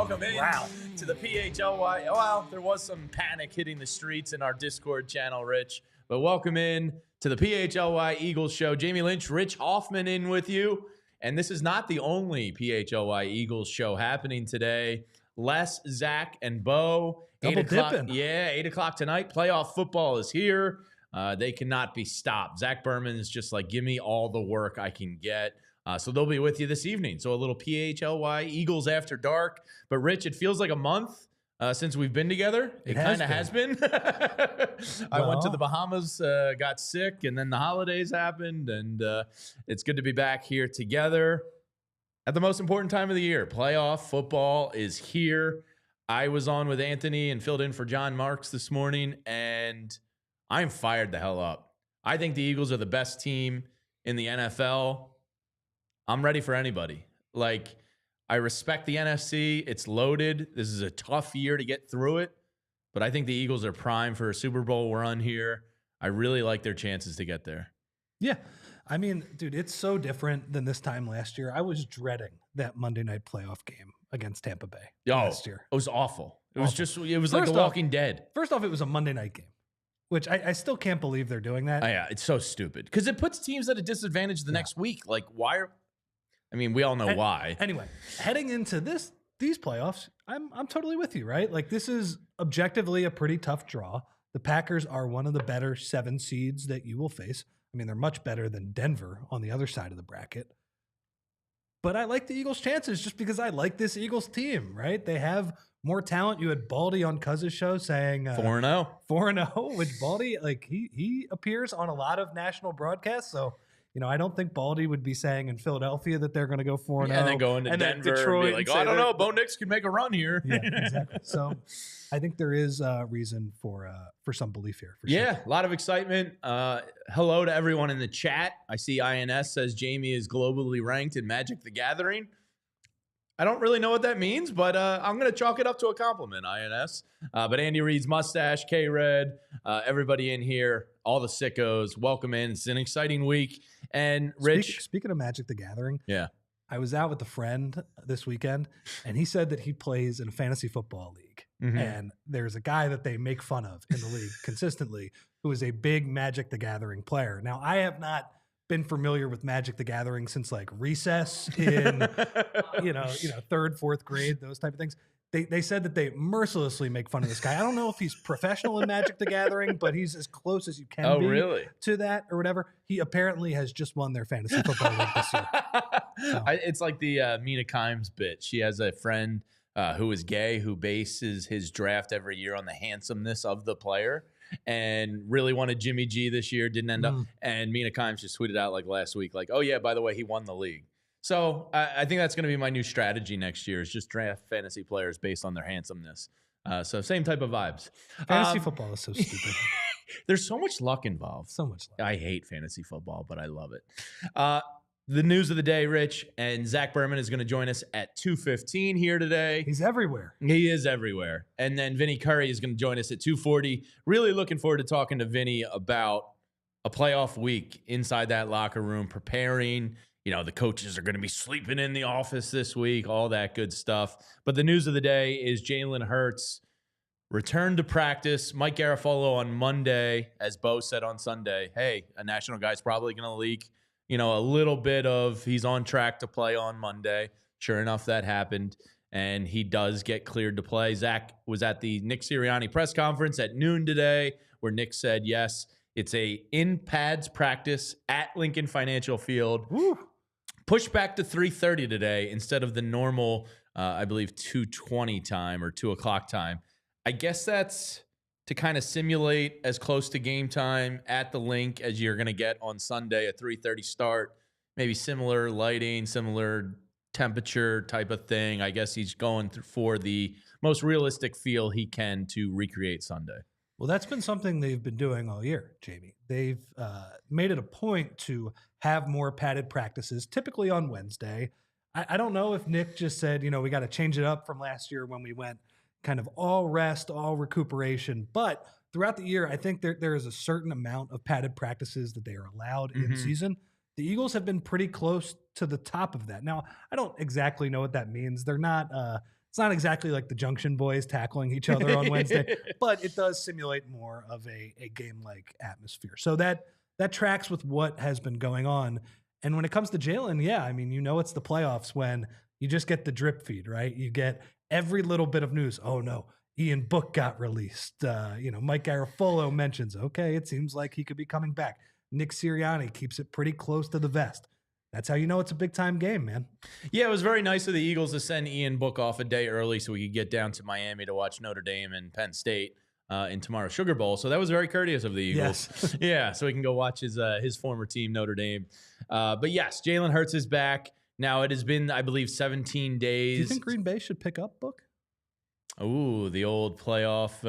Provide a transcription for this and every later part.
welcome in to the PHLY. Well, there was some panic hitting the streets in our Discord channel, Rich. But welcome in to the PHLY Eagles show. Jamie Lynch, Rich Hofmann in with you. And this is not the only PHLY Eagles show happening today. Les, Zach, and Bo. Double dipping. Yeah, 8 o'clock tonight. Playoff football is here. They cannot be stopped. Zach Berman is just like, give me all the work I can get. So they'll be with you this evening. So a little PHLY Eagles After Dark. But, Rich, it feels like a month since we've been together. It kind of has been. I went to the Bahamas, got sick, and then the holidays happened. And it's good to be back here together at the most important time of the year. Playoff football is here. I was on with Anthony and filled in for John Marks this morning, and I'm fired the hell up. I think the Eagles are the best team in the NFL. I'm ready for anybody. Like, I respect the NFC. It's loaded. This is a tough year to get through it, but I think the Eagles are primed for a Super Bowl run here. I really like their chances to get there. Yeah. I mean, dude, it's so different than this time last year. I was dreading that Monday night playoff game against Tampa Bay last year. It was awful. It was like The Walking Dead. First off, it was a Monday night game, which I still can't believe they're doing that. Oh, yeah, it's so stupid because it puts teams at a disadvantage the next week. Like, why are... I mean, we all know why. Anyway, heading into these playoffs, I'm totally with you, right? Like, this is objectively a pretty tough draw. The Packers are one of the better 7 seeds that you will face. I mean, they're much better than Denver on the other side of the bracket. But I like the Eagles' chances just because I like this Eagles team, right? They have more talent. You had Baldy on Cuz's show saying 4-0. 4-0, which Baldy, like, he appears on a lot of national broadcasts, so... You know, I don't think Baldy would be saying in Philadelphia that they're going to go 4-0. And then go into Denver Detroit and be like, I don't know, Bo Nix could make a run here. Yeah, exactly. So I think there is reason for some belief here. For sure. A a lot of excitement. Hello to everyone in the chat. I see INS says Jamie is globally ranked in Magic the Gathering. I don't really know what that means, but I'm going to chalk it up to a compliment, INS. But Andy Reid's mustache, K-Red, everybody in here, all the sickos, welcome in. It's an exciting week. And Rich. Speaking of Magic the Gathering, yeah, I was out with a friend this weekend, and he said that he plays in a fantasy football league. Mm-hmm. And there's a guy that they make fun of in the league consistently who is a big Magic the Gathering player. Now, I have not been familiar with Magic the Gathering since like recess in, you know, 3rd, 4th grade, those type of things. They said that they mercilessly make fun of this guy. I don't know if he's professional in Magic the Gathering, but he's as close as you can be to that or whatever. He apparently has just won their fantasy football league this year. So. It's like the Mina Kimes bit. She has a friend who is gay who bases his draft every year on the handsomeness of the player. And really wanted Jimmy G this year, didn't end up. And Mina Kimes just tweeted out like last week, like, oh yeah, by the way, he won the league. So I think that's going to be my new strategy next year is just draft fantasy players based on their handsomeness. So same type of vibes. Fantasy football is so stupid. There's so much luck involved. So much luck. I hate fantasy football, but I love it. The news of the day, Rich, and Zach Berman is going to join us at 2:15 here today. He's everywhere. He is everywhere. And then Vinny Curry is going to join us at 2:40. Really looking forward to talking to Vinny about a playoff week inside that locker room, preparing. You know, the coaches are going to be sleeping in the office this week, all that good stuff. But the news of the day is Jalen Hurts returned to practice. Mike Garafolo on Monday, as Bo said on Sunday, hey, a national guy's probably going to leak. You know, a little bit of he's on track to play on Monday. Sure enough, that happened, and he does get cleared to play. Zach was at the Nick Sirianni press conference at noon today where Nick said, yes, it's a in-pads practice at Lincoln Financial Field. Woo. Pushed back to 3:30 today instead of the normal, I believe, 2:20 time or 2 o'clock time. I guess that's to kind of simulate as close to game time at the link as you're going to get on Sunday, a 3:30 start, maybe similar lighting, similar temperature type of thing. I guess he's going for the most realistic feel he can to recreate Sunday. Well, that's been something they've been doing all year, Jamie. They've made it a point to have more padded practices, typically on Wednesday. I don't know if Nick just said, you know, we got to change it up from last year when we went kind of all rest, all recuperation. But throughout the year, I think there is a certain amount of padded practices that they are allowed in season. The Eagles have been pretty close to the top of that. Now, I don't exactly know what that means. They're not It's not exactly like the Junction Boys tackling each other on Wednesday, but it does simulate more of a game-like atmosphere. So that tracks with what has been going on. And when it comes to Jalen, yeah, I mean, it's the playoffs when you just get the drip feed, right? You get every little bit of news. Oh no, Ian Book got released. Mike Garafolo mentions, okay, it seems like he could be coming back. Nick Sirianni keeps it pretty close to the vest. That's how you know it's a big-time game, man. Yeah, it was very nice of the Eagles to send Ian Book off a day early so we could get down to Miami to watch Notre Dame and Penn State in tomorrow's Sugar Bowl. So that was very courteous of the Eagles. Yes. Yeah, so he can go watch his former team, Notre Dame. But yes, Jalen Hurts is back. Now, it has been, I believe, 17 days. Do you think Green Bay should pick up Book? Ooh, the old playoff.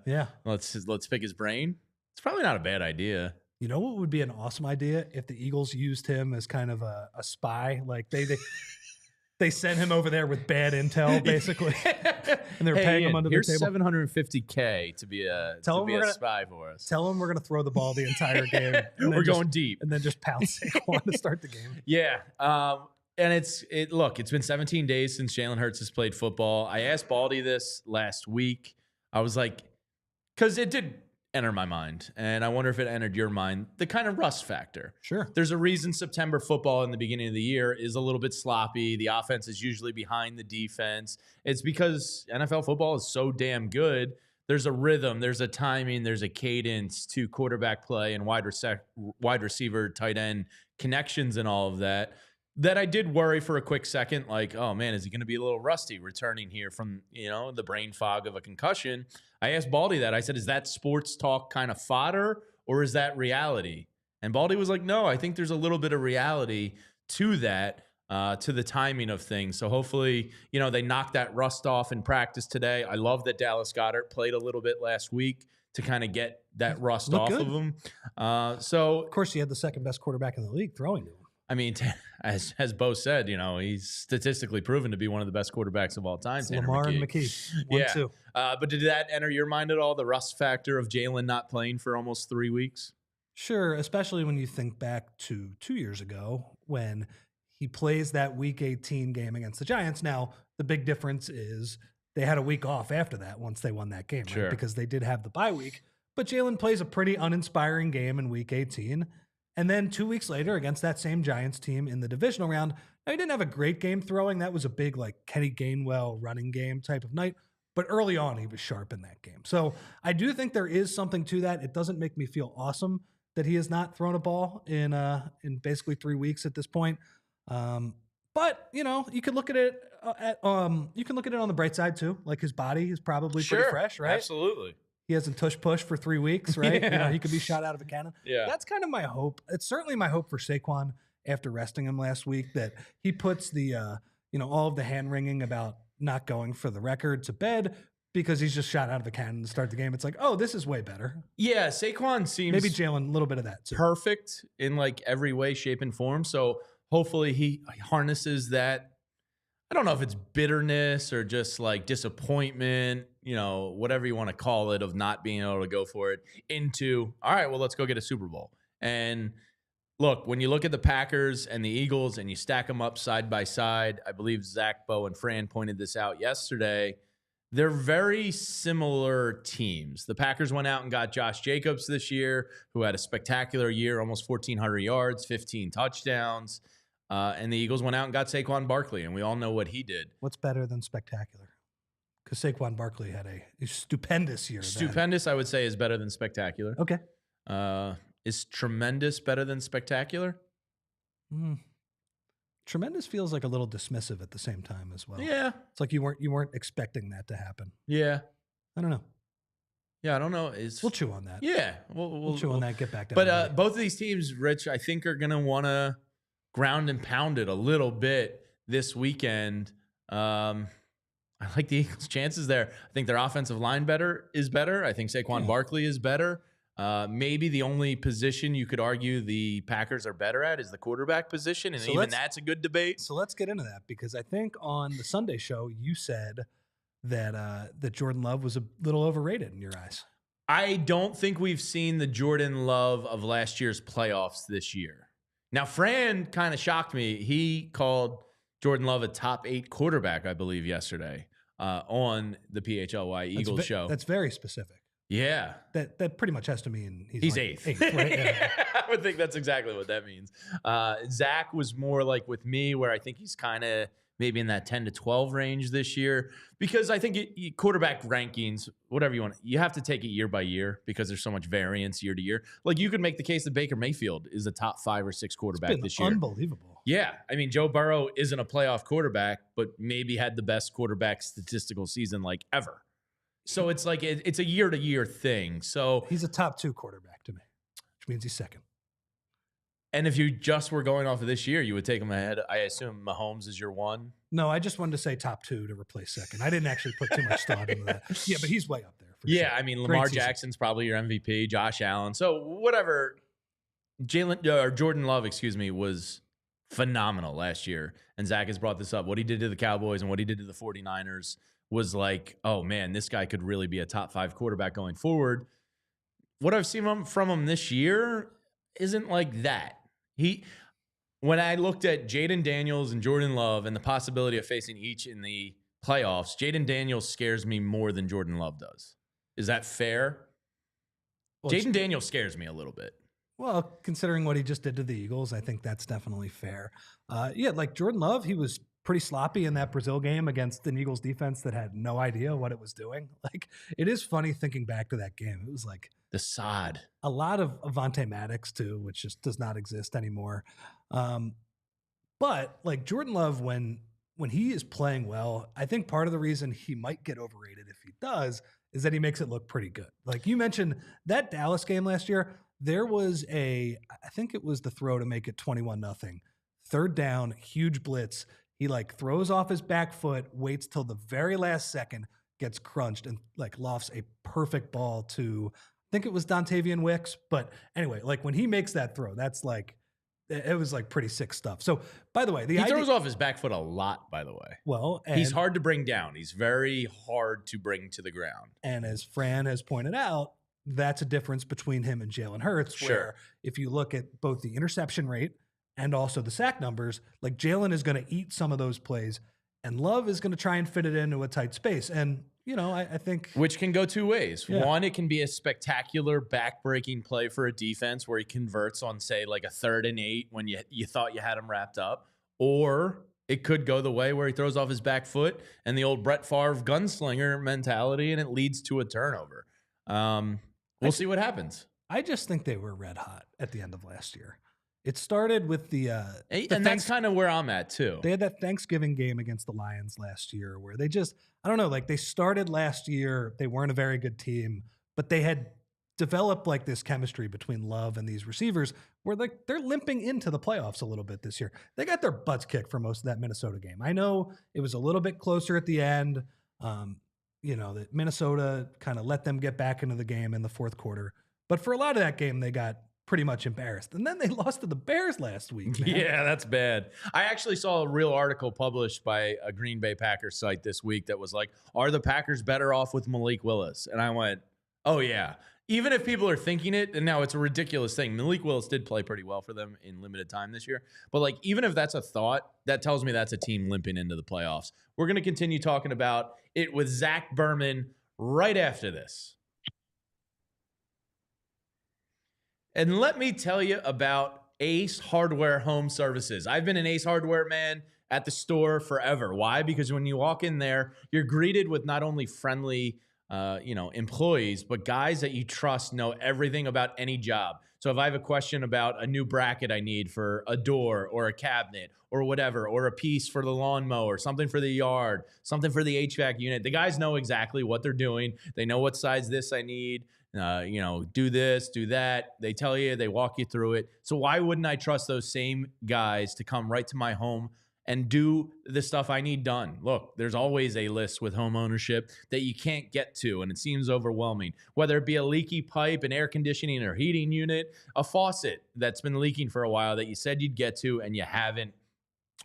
Yeah. Let's pick his brain. It's probably not a bad idea. You know what would be an awesome idea if the Eagles used him as kind of a spy? Like they sent him over there with bad intel, basically, and they're paying him under the table. Here's $750K to be a spy for us. Tell him we're going to throw the ball the entire game. We're going deep, and then just pounce Saquon to start the game. Yeah. And it's been 17 days since Jalen Hurts has played football. I asked Baldy this last week. I was like, because it did enter my mind, and I wonder if it entered your mind, the kind of rust factor. Sure. There's a reason September football in the beginning of the year is a little bit sloppy. The offense is usually behind the defense. It's because NFL football is so damn good. There's a rhythm, there's a timing, there's a cadence to quarterback play and wide receiver, tight end connections and all of that. That I did worry for a quick second, like, oh man, is he going to be a little rusty returning here from, the brain fog of a concussion? I asked Baldy that. I said, is that sports talk kind of fodder or is that reality? And Baldy was like, no, I think there's a little bit of reality to that, to the timing of things. So hopefully, they knocked that rust off in practice today. I love that Dallas Goedert played a little bit last week to kind of get that rust off of him. So of course, he had the second best quarterback in the league throwing to him. I mean, as Bo said, he's statistically proven to be one of the best quarterbacks of all time. Lamar and McKee. 1-2. But did that enter your mind at all, the rust factor of Jalen not playing for almost 3 weeks? Sure, especially when you think back to 2 years ago when he plays that Week 18 game against the Giants. Now, the big difference is they had a week off after that once they won that game, right? Sure. Because they did have the bye week. But Jalen plays a pretty uninspiring game in Week 18. And then 2 weeks later against that same Giants team in the divisional round, now he didn't have a great game throwing. That was a big Kenny Gainwell running game type of night. But early on, he was sharp in that game. So I do think there is something to that. It doesn't make me feel awesome that he has not thrown a ball in basically 3 weeks at this point. But you could look at it you can look at it on the bright side too. Like his body is probably pretty fresh, right? Absolutely. He hasn't tush-push for 3 weeks, right? Yeah. He could be shot out of a cannon. Yeah. That's kind of my hope. It's certainly my hope for Saquon after resting him last week that he puts the, all of the hand-wringing about not going for the record to bed because he's just shot out of a cannon to start the game. It's like, oh, this is way better. Yeah, Saquon seems maybe Jalen, a little bit of that too. Perfect in every way, shape, and form. So hopefully he harnesses that. I don't know if it's bitterness or just disappointment, whatever you want to call it, of not being able to go for it into, all right, well, let's go get a Super Bowl. And look, when you look at the Packers and the Eagles and you stack them up side by side, I believe Zach, Bo, and Fran pointed this out yesterday. They're very similar teams. The Packers went out and got Josh Jacobs this year, who had a spectacular year, almost 1,400 yards, 15 touchdowns. And the Eagles went out and got Saquon Barkley, and we all know what he did. What's better than spectacular? Because Saquon Barkley had a stupendous year. Stupendous, I would say, is better than spectacular. Okay. Is tremendous better than spectacular? Tremendous feels like a little dismissive at the same time as well. Yeah. It's like you weren't expecting that to happen. Yeah. I don't know. Yeah, I don't know. We'll chew on that. Yeah. We'll chew on that, get back down. But both of these teams, Rich, I think are going to want to ground and pound it a little bit this weekend. I like the Eagles' chances there. I think their offensive line is better. I think Saquon Barkley is better. Maybe the only position you could argue the Packers are better at is the quarterback position, and even that's a good debate. So let's get into that because I think on the Sunday show you said that Jordan Love was a little overrated in your eyes. I don't think we've seen the Jordan Love of last year's playoffs this year. Now, Fran kind of shocked me. He called Jordan Love a top 8 quarterback, I believe, yesterday. on the PHLY Eagles show. That's very specific. Yeah. That pretty much has to mean he's like eighth. Right? Yeah. I would think that's exactly what that means. Zach was more like with me, where I think he's kind of maybe in that 10 to 12 range this year, because I think quarterback rankings, whatever you want, you have to take it year by year because there's so much variance year to year. Like you could make the case that Baker Mayfield is the top 5 or 6 quarterback this year. Unbelievable. Yeah. I mean, Joe Burrow isn't a playoff quarterback, but maybe had the best quarterback statistical season like ever. So it's like it's a year to year thing. So he's a top 2 quarterback to me, which means he's second. And if you just were going off of this year, you would take him ahead. I assume Mahomes is your 1. No, I just wanted to say top 2 to replace second. I didn't actually put too much thought into that. Yeah, but he's way up there. For sure. I mean, Lamar Jackson's probably your MVP, Josh Allen. So whatever. Jordan Love, was phenomenal last year. And Zach has brought this up. What he did to the Cowboys and what he did to the 49ers was like, oh man, this guy could really be a top 5 quarterback going forward. What I've seen from him this year isn't like that. When I looked at Jaden Daniels and Jordan Love and the possibility of facing each in the playoffs, Jaden Daniels scares me more than Jordan Love does. Is that fair? Well, Jaden Daniels scares me a little bit. Well, considering what he just did to the Eagles, I think that's definitely fair. Like Jordan Love, he was pretty sloppy in that Brazil game against an Eagles defense that had no idea what it was doing. Like, it is funny thinking back to that game. It was like the sod. A lot of Avonte Maddox too, which just does not exist anymore. But like Jordan Love, when he is playing well, I think part of the reason he might get overrated if he does is that he makes it look pretty good. Like you mentioned that Dallas game last year, there was I think it was the throw to make it 21-0. 3rd down, huge blitz. He like throws off his back foot, waits till the very last second, gets crunched and like lofts a perfect ball to, I think it was Dontavian Wicks. But anyway, like when he makes that throw, that's like, it was like pretty sick stuff. So by the way, he throws off his back foot a lot, by the way. Well, he's hard to bring down. He's very hard to bring to the ground. And as Fran has pointed out, that's a difference between him and Jalen Hurts. Sure. Where if you look at both the interception rate and also the sack numbers, like Jalen is going to eat some of those plays and Love is going to try and fit it into a tight space. And, I think. Which can go 2 ways. Yeah. One, it can be a spectacular back-breaking play for a defense where he converts on, say, like a 3rd and 8 when you thought you had him wrapped up. Or it could go the way where he throws off his back foot and the old Brett Favre gunslinger mentality, and it leads to a turnover. We'll see what happens. I just think they were red hot at the end of last year. It started with and that's kind of where I'm at too. They had that Thanksgiving game against the Lions last year where they just, I don't know, like they started last year, they weren't a very good team, but they had developed like this chemistry between Love and these receivers where like they're limping into the playoffs a little bit this year. They got their butts kicked for most of that Minnesota game. I know it was a little bit closer at the end. That Minnesota kind of let them get back into the game in the 4th quarter. But for a lot of that game, they got pretty much embarrassed. And then they lost to the Bears last week, man. Yeah, that's bad. I actually saw a real article published by a Green Bay Packers site this week that was like, are the Packers better off with Malik Willis? And I went, oh, yeah. Even if people are thinking it, and now it's a ridiculous thing. Malik Willis did play pretty well for them in limited time this year. But like, even if that's a thought, that tells me that's a team limping into the playoffs. We're going to continue talking about it with Zach Berman right after this. And let me tell you about Ace Hardware Home Services. I've been an Ace Hardware man at the store forever. Why? Because when you walk in there, you're greeted with not only friendly employees, but guys that you trust know everything about any job. So if I have a question about a new bracket I need for a door or a cabinet or whatever, or a piece for the lawnmower, something for the yard, something for the HVAC unit, the guys know exactly what they're doing. They know what size this I need. Do this, do that. They tell you, they walk you through it. So why wouldn't I trust those same guys to come right to my home and do the stuff I need done? Look, there's always a list with home ownership that you can't get to, and it seems overwhelming. Whether it be a leaky pipe, an air conditioning or heating unit, a faucet that's been leaking for a while that you said you'd get to and you haven't.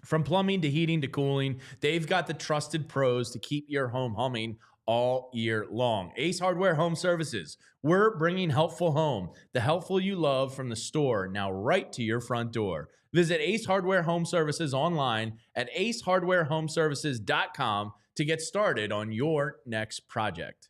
From plumbing to heating to cooling, they've got the trusted pros to keep your home humming all year long. Ace Hardware Home Services. We're bringing helpful home, the helpful you love from the store, now right to your front door. Visit Ace Hardware Home Services online at acehardwarehomeservices.com to get started on your next project.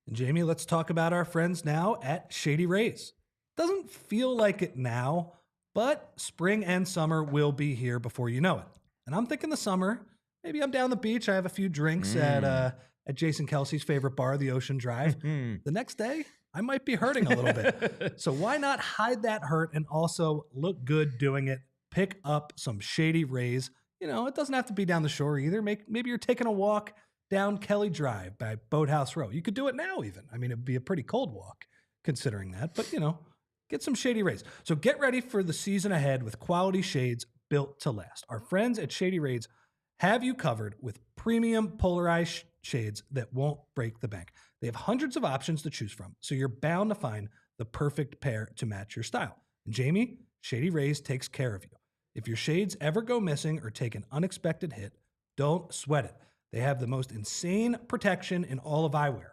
And Jamie, let's talk about our friends now at Shady Rays. Doesn't feel like it now, but spring and summer will be here before you know it. And I'm thinking the summer, maybe I'm down the beach. I have a few drinks at Jason Kelsey's favorite bar, the Ocean Drive. The next day, I might be hurting a little bit. So why not hide that hurt and also look good doing it? Pick up some Shady Rays. You know, it doesn't have to be down the shore either. Maybe you're taking a walk down Kelly Drive by Boathouse Row. You could do it now even. I mean, it'd be a pretty cold walk considering that, but you know, get some Shady Rays. So get ready for the season ahead with quality shades built to last. Our friends at Shady Rays have you covered with premium polarized shades that won't break the bank. They have hundreds of options to choose from, so you're bound to find the perfect pair to match your style. And Jamie, Shady Rays takes care of you. If your shades ever go missing or take an unexpected hit, don't sweat it. They have the most insane protection in all of eyewear.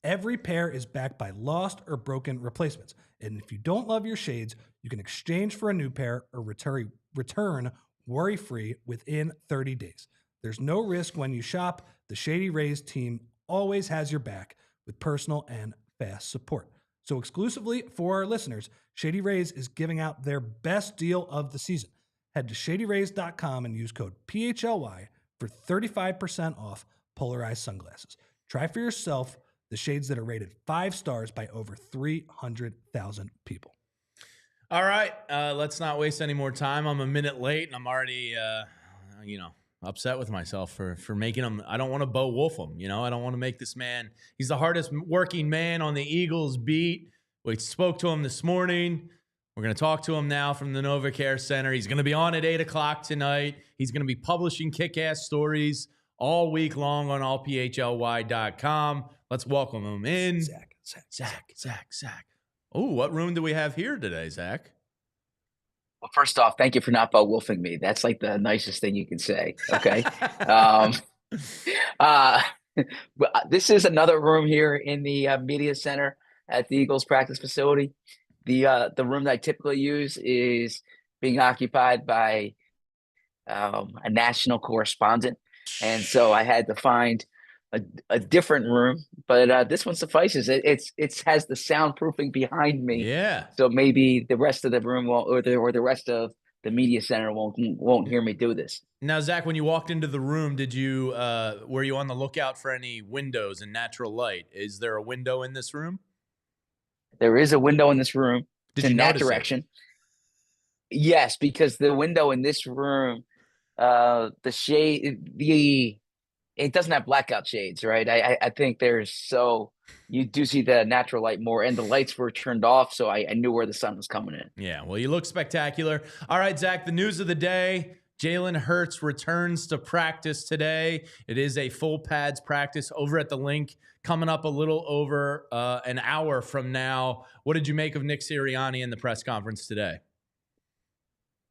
Every pair is backed by lost or broken replacements. And if you don't love your shades, you can exchange for a new pair or return worry-free within 30 days. There's no risk when you shop. The Shady Rays team always has your back with personal and fast support. So exclusively for our listeners, Shady Rays is giving out their best deal of the season. Head to shadyrays.com and use code PHLY for 35% off polarized sunglasses. Try for yourself the shades that are rated 5 stars by over 300,000 people. All right, let's not waste any more time. I'm a minute late, and I'm already, upset with myself for making him. I don't want to Bo Wolf him, I don't want to make this man. He's the hardest working man on the Eagles beat. We spoke to him this morning. We're going to talk to him now from the NovaCare Center. He's going to be on at 8 o'clock tonight. He's going to be publishing kick-ass stories all week long on allphly.com. Let's welcome him in. Zach. Oh, what room do we have here today, Zach? Well, first off, thank you for not Bo Wolfing me. That's like the nicest thing you can say. Okay. This is another room here in the media center at the Eagles practice facility. The room that I typically use is being occupied by a national correspondent. And so I had to find a different room, but this one suffices. It has the soundproofing behind me. Yeah. So maybe the rest of the room won't, or the rest of the media center won't hear me do this. Now, Zach, when you walked into the room, were you on the lookout for any windows and natural light? Is there a window in this room? There is a window in this room. Did in you that notice direction. Yes, because the window in this room, the shade, it doesn't have blackout shades, right? I think you do see the natural light more, and the lights were turned off, so I knew where the sun was coming in. Yeah, well, you look spectacular. All right, Zach, the news of the day. Jalen Hurts returns to practice today. It is a full pads practice over at the Link, coming up a little over an hour from now. What did you make of Nick Sirianni in the press conference today?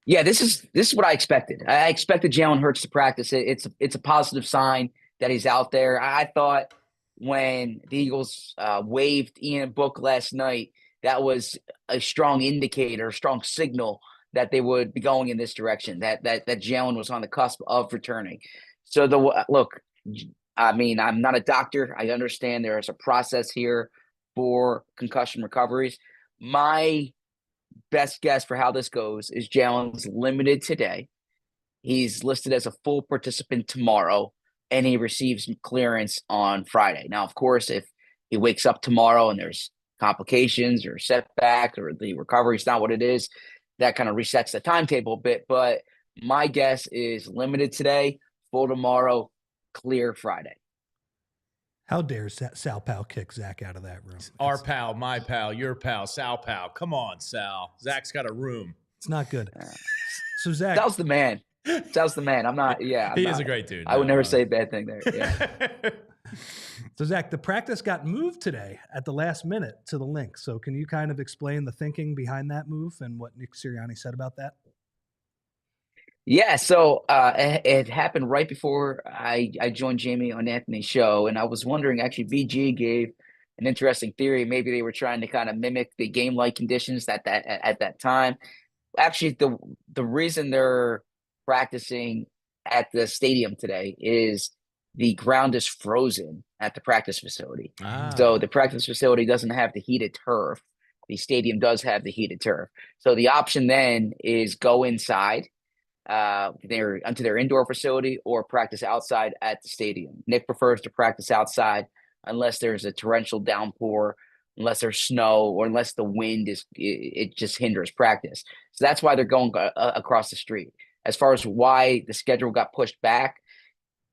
Yeah, this is what I expected. I expected Jalen Hurts to practice. It's a positive sign that he's out there. I thought when the Eagles waived Ian Book last night, that was a strong indicator, a strong signal that they would be going in this direction, that Jalen was on the cusp of returning. So look, I mean, I'm not a doctor. I understand there is a process here for concussion recoveries. My best guess for how this goes is Jalen's limited today. He's listed as a full participant tomorrow, and he receives clearance on Friday. Now, of course, if he wakes up tomorrow and there's complications or setback or the recovery is not what it is, that kind of resets the timetable a bit. But my guess is limited today, full tomorrow, clear Friday. How dare Sal Pal kick Zach out of that room? Our pal, my pal, your pal, Sal Pal. Come on, Sal. Zach's got a room. It's not good. So, Zach. Sal's the man. Sal's the man. I'm not, yeah. He is a great dude. I would never say a bad thing there. Yeah. So, Zach, the practice got moved today at the last minute to the Link. So can you kind of explain the thinking behind that move and what Nick Sirianni said about that? Yeah, so it happened right before I joined Jamie on Anthony's show, and I was wondering, actually, VG gave an interesting theory. Maybe they were trying to kind of mimic the game-like conditions at that time. Actually, the reason they're practicing at the stadium today is the ground is frozen at the practice facility. So the practice facility doesn't have the heated turf. The stadium does have the heated turf. So the option then is go inside onto their indoor facility or practice outside at the stadium. Nick prefers to practice outside unless there's a torrential downpour, unless there's snow, or unless the wind it just hinders practice. So that's why they're going across the street. As far as why the schedule got pushed back,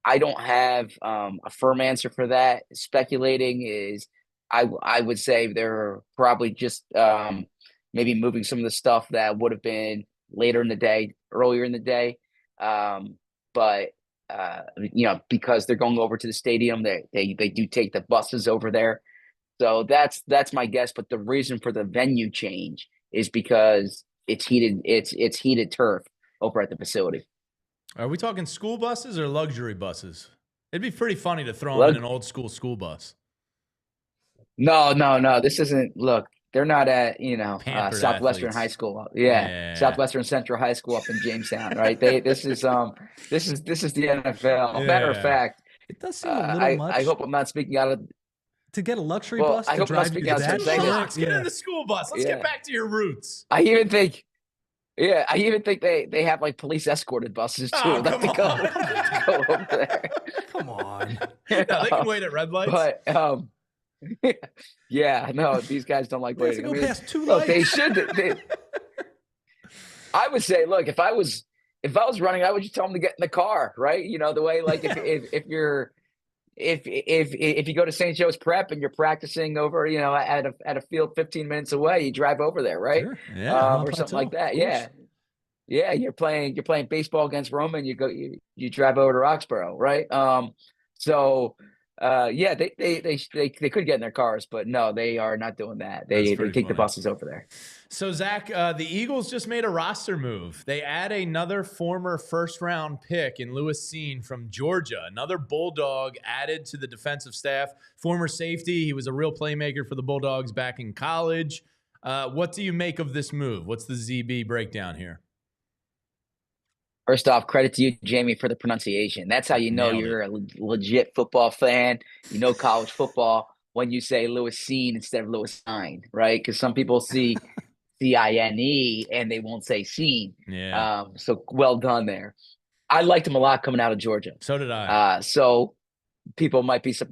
I don't have a firm answer for that. Speculating is, I would say they're probably just maybe moving some of the stuff that would have been later in the day, earlier in the day. But because they're going over to the stadium, they do take the buses over there. So that's my guess. But the reason for the venue change is because it's heated turf over at the facility. Are we talking school buses or luxury buses? It'd be pretty funny to throw them in an old school bus. No. This isn't. Look, they're not at Southwestern athletes. High School. Yeah, Southwestern Central High School up in Jamestown, right? This is the NFL. Yeah. Matter of fact, it does seem a little much. I hope I'm not speaking out of. To get a luxury bus I to hope drive you that Let's get in the school bus. Let's get back to your roots. I even think they have like police escorted buses too. Oh, to go over there. Come on. No, they can wait at red lights. But no, these guys don't like waiting. Go past two lights. They should. I would say, look, if I was running, I would just tell them to get in the car, right? The way, like, if you go to St. Joe's Prep and you're practicing over, at a field 15 minutes away, you drive over there, right? Sure. Yeah, or something like that. Yeah. You're playing baseball against Roma, and you drive over to Roxborough, right? They could get in their cars, but no, they are not doing that. They take the buses over there. So, Zach, the Eagles just made a roster move. They add another former first-round pick in Lewis Cine from Georgia, another Bulldog added to the defensive staff. Former safety, he was a real playmaker for the Bulldogs back in college. What do you make of this move? What's the ZB breakdown here? First off, credit to you, Jamie, for the pronunciation. That's how you know you're a legit football fan. You know college football when you say Lewis Cine instead of Lewis Cine, right? Because some people see C-I-N-E and they won't say Cine. Yeah. So well done there. I liked him a lot coming out of Georgia. So did I. So people might be –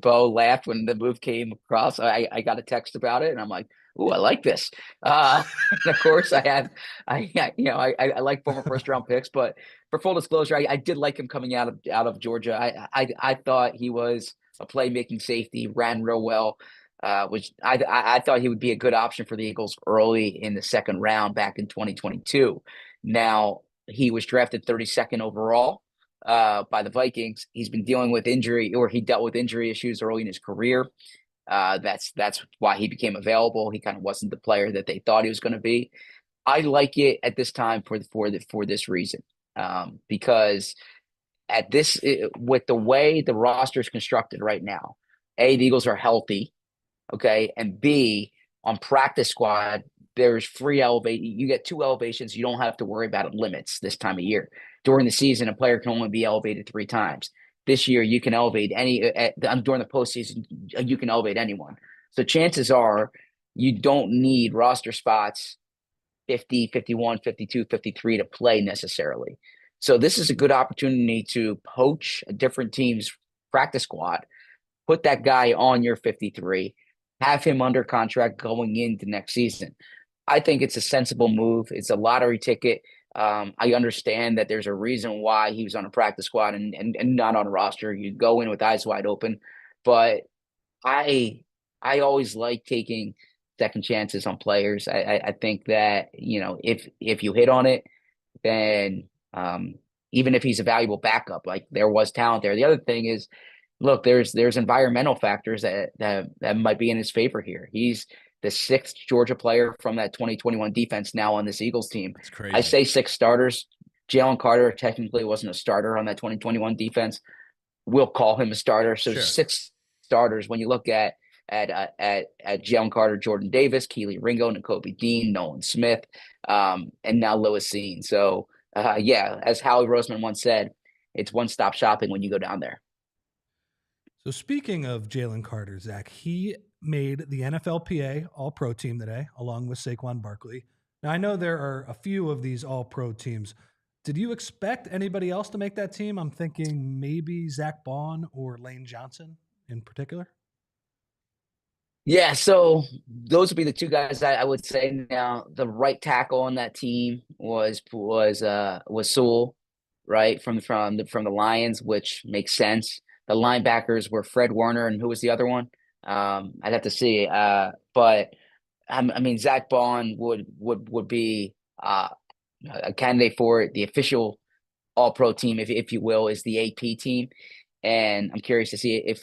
Bo laughed when the move came across. I got a text about it, and I'm like, "Ooh, I like this." And of course, I like former first round picks, but for full disclosure, I did like him coming out of Georgia. I thought he was a playmaking safety, ran real well. Which I thought he would be a good option for the Eagles early in the second round back in 2022. Now he was drafted 32nd overall. By the Vikings. He's been dealing with injury, or he dealt with injury issues early in his career. That's why he became available. He kind of wasn't the player that they thought he was going to be. I like it at this time for this reason, because with the way the roster is constructed right now, A, the Eagles are healthy, okay, and B, on practice squad, there's free elevate. You get 2 elevations. You don't have to worry about limits this time of year. During the season, a player can only be elevated 3 times. This year, you can elevate during the postseason, you can elevate anyone. So chances are you don't need roster spots 50, 51, 52, 53 to play necessarily. So this is a good opportunity to poach a different team's practice squad, put that guy on your 53, have him under contract going into next season. I think it's a sensible move. It's a lottery ticket. I understand that there's a reason why he was on a practice squad and not on a roster. You go in with eyes wide open, but I always like taking second chances on players. I think that, if you hit on it, then even if he's a valuable backup, like there was talent there. The other thing is, look, there's environmental factors that might be in his favor here. He's the 6th Georgia player from that 2021 defense now on this Eagles team. That's crazy. I say 6 starters. Jalen Carter technically wasn't a starter on that 2021 defense. We'll call him a starter. So sure. 6 starters when you look at Jalen Carter, Jordan Davis, Keely Ringo, Nakobe Dean, Nolan Smith, and now Lewis Cine. So yeah, as Howie Roseman once said, it's one-stop shopping when you go down there. So speaking of Jalen Carter, Zach, he made the NFLPA All-Pro team today, along with Saquon Barkley. Now, I know there are a few of these All-Pro teams. Did you expect anybody else to make that team? I'm thinking maybe Zach Bond or Lane Johnson in particular. Yeah, so those would be the two guys I would say. Now, the right tackle on that team was Sewell, right, from the Lions, which makes sense. The linebackers were Fred Warner, and who was the other one? I'd have to see. But I mean, Zach Bond would be a candidate for it. The official All-Pro team, if you will, is the AP team. And I'm curious to see if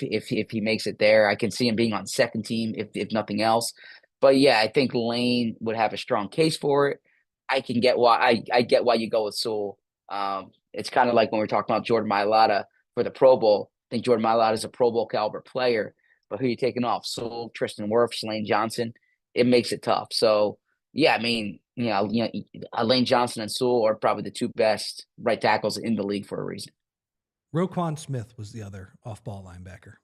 he makes it there. I can see him being on second team if nothing else. But yeah, I think Lane would have a strong case for it. I can get why I get why you go with Sewell. It's kind of like when we're talking about Jordan Mailata for the Pro Bowl. I think Jordan Mailata is a Pro Bowl caliber player, but who are you taking off? Sewell, Tristan Wirfs, Lane Johnson. It makes it tough. So yeah, I mean, Lane Johnson and Sewell are probably the two best right tackles in the league for a reason. Roquan Smith was the other off-ball linebacker.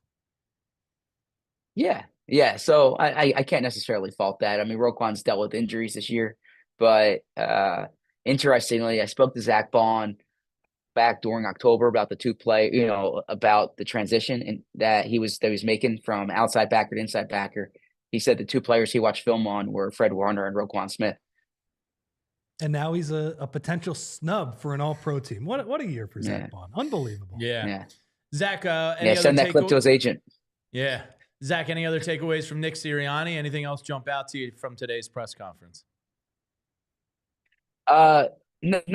Yeah. So I can't necessarily fault that. I mean, Roquan's dealt with injuries this year, but interestingly, I spoke to Zach Bond back during October about about the transition and that he was making from outside backer to inside backer. He said the two players he watched film on were Fred Warner and Roquan Smith. And now he's a potential snub for an All-Pro team. What a year for Zach Bond. Unbelievable. Yeah. Zach, send that clip to his agent. Yeah. Zach, any other takeaways from Nick Sirianni? Anything else jump out to you from today's press conference? No, Nick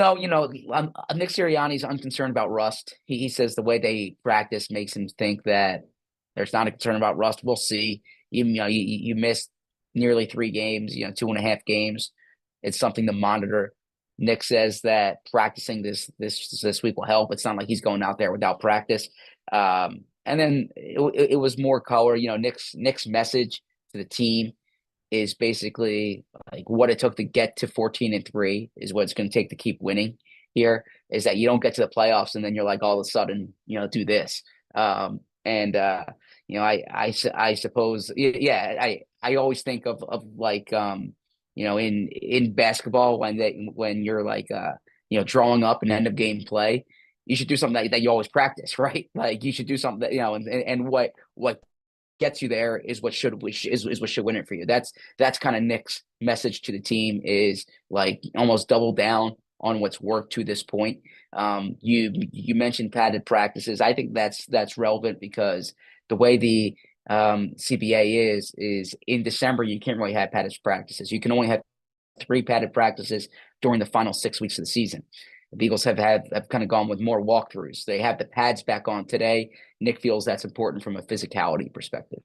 Sirianni's unconcerned about rust. He says the way they practice makes him think that there's not a concern about rust. We'll see. You missed nearly 3 games, 2.5 games. It's something to monitor. Nick says that practicing this week will help. It's not like he's going out there without practice. And then it was more color. Nick's message to the team is basically like what it took to get to 14-3 is what it's going to take to keep winning here, is that you don't get to the playoffs and then you're like all of a sudden, do this. I suppose, I always think of like, in basketball when you're like, drawing up an end of game play, you should do something that you always practice, right? Like you should do something that, and what gets you there is what should win it for you. That's kind of Nick's message to the team, is like almost double down on what's worked to this point. You mentioned padded practices. I think that's relevant because the way the CBA is in December, you can't really have padded practices. You can only have 3 padded practices during the final 6 weeks of the season. The Eagles have kind of gone with more walkthroughs. They have the pads back on today. Nick feels that's important from a physicality perspective.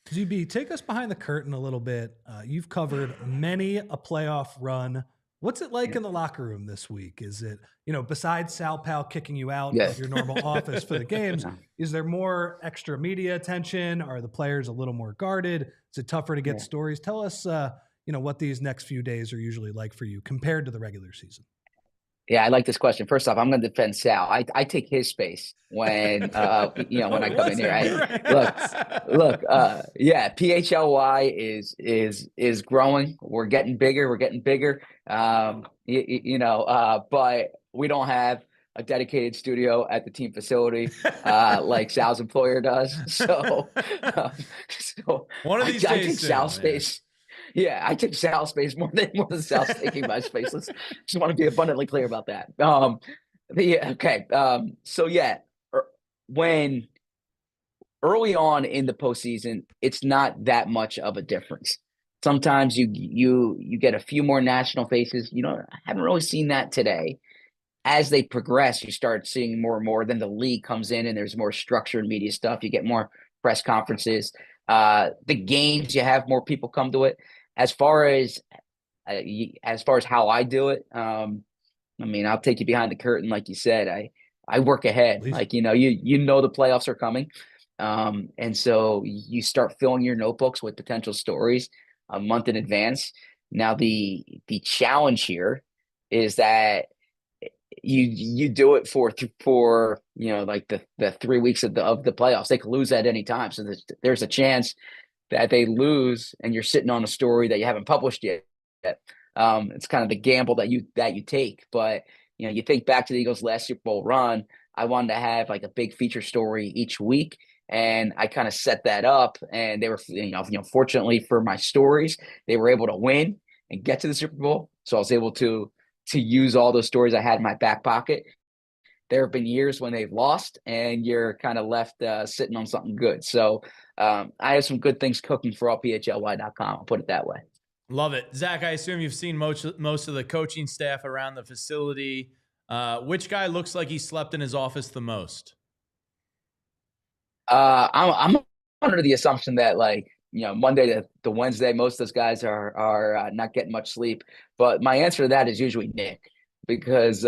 GB, take us behind the curtain a little bit. You've covered many a playoff run. What's it like in the locker room this week? Is it, besides Sal Pal kicking you out of your normal office for the games, is there more extra media attention? Are the players a little more guarded? Is it tougher to get stories? Tell us, what these next few days are usually like for you compared to the regular season. Yeah, I like this question. First off, I'm going to defend Sal. I take his space when when I come in here. Look. PHLY is growing. We're getting bigger. But we don't have a dedicated studio at the team facility like Sal's employer does. So one of these days, I take Sal's space. Yeah, I took Sal's space more than Sal's taking my space. Let's just want to be abundantly clear about that. When early on in the postseason, it's not that much of a difference. Sometimes you get a few more national faces. I haven't really seen that today. As they progress, you start seeing more and more. Then the league comes in and there's more structured media stuff. You get more press conferences. The games, you have more people come to it. As far as how I do it, I'll take you behind the curtain, like you said. I work ahead. Please. Like the playoffs are coming, and so you start filling your notebooks with potential stories a month in advance. Now the challenge here is that you do it for like the 3 weeks of the playoffs. They could lose at any time, so there's a chance that they lose, and you're sitting on a story that you haven't published yet. It's kind of the gamble that you take. But you think back to the Eagles' last Super Bowl run. I wanted to have like a big feature story each week, and I kind of set that up. And they were, fortunately for my stories, they were able to win and get to the Super Bowl. So I was able to use all those stories I had in my back pocket. There have been years when they've lost, and you're kind of left sitting on something good. So I have some good things cooking for allphly.com. I'll put it that way. Love it. Zach, I assume you've seen most of the coaching staff around the facility. Which guy looks like he slept in his office the most? I'm under the assumption that Monday to Wednesday, most of those guys are not getting much sleep. But my answer to that is usually Nick, because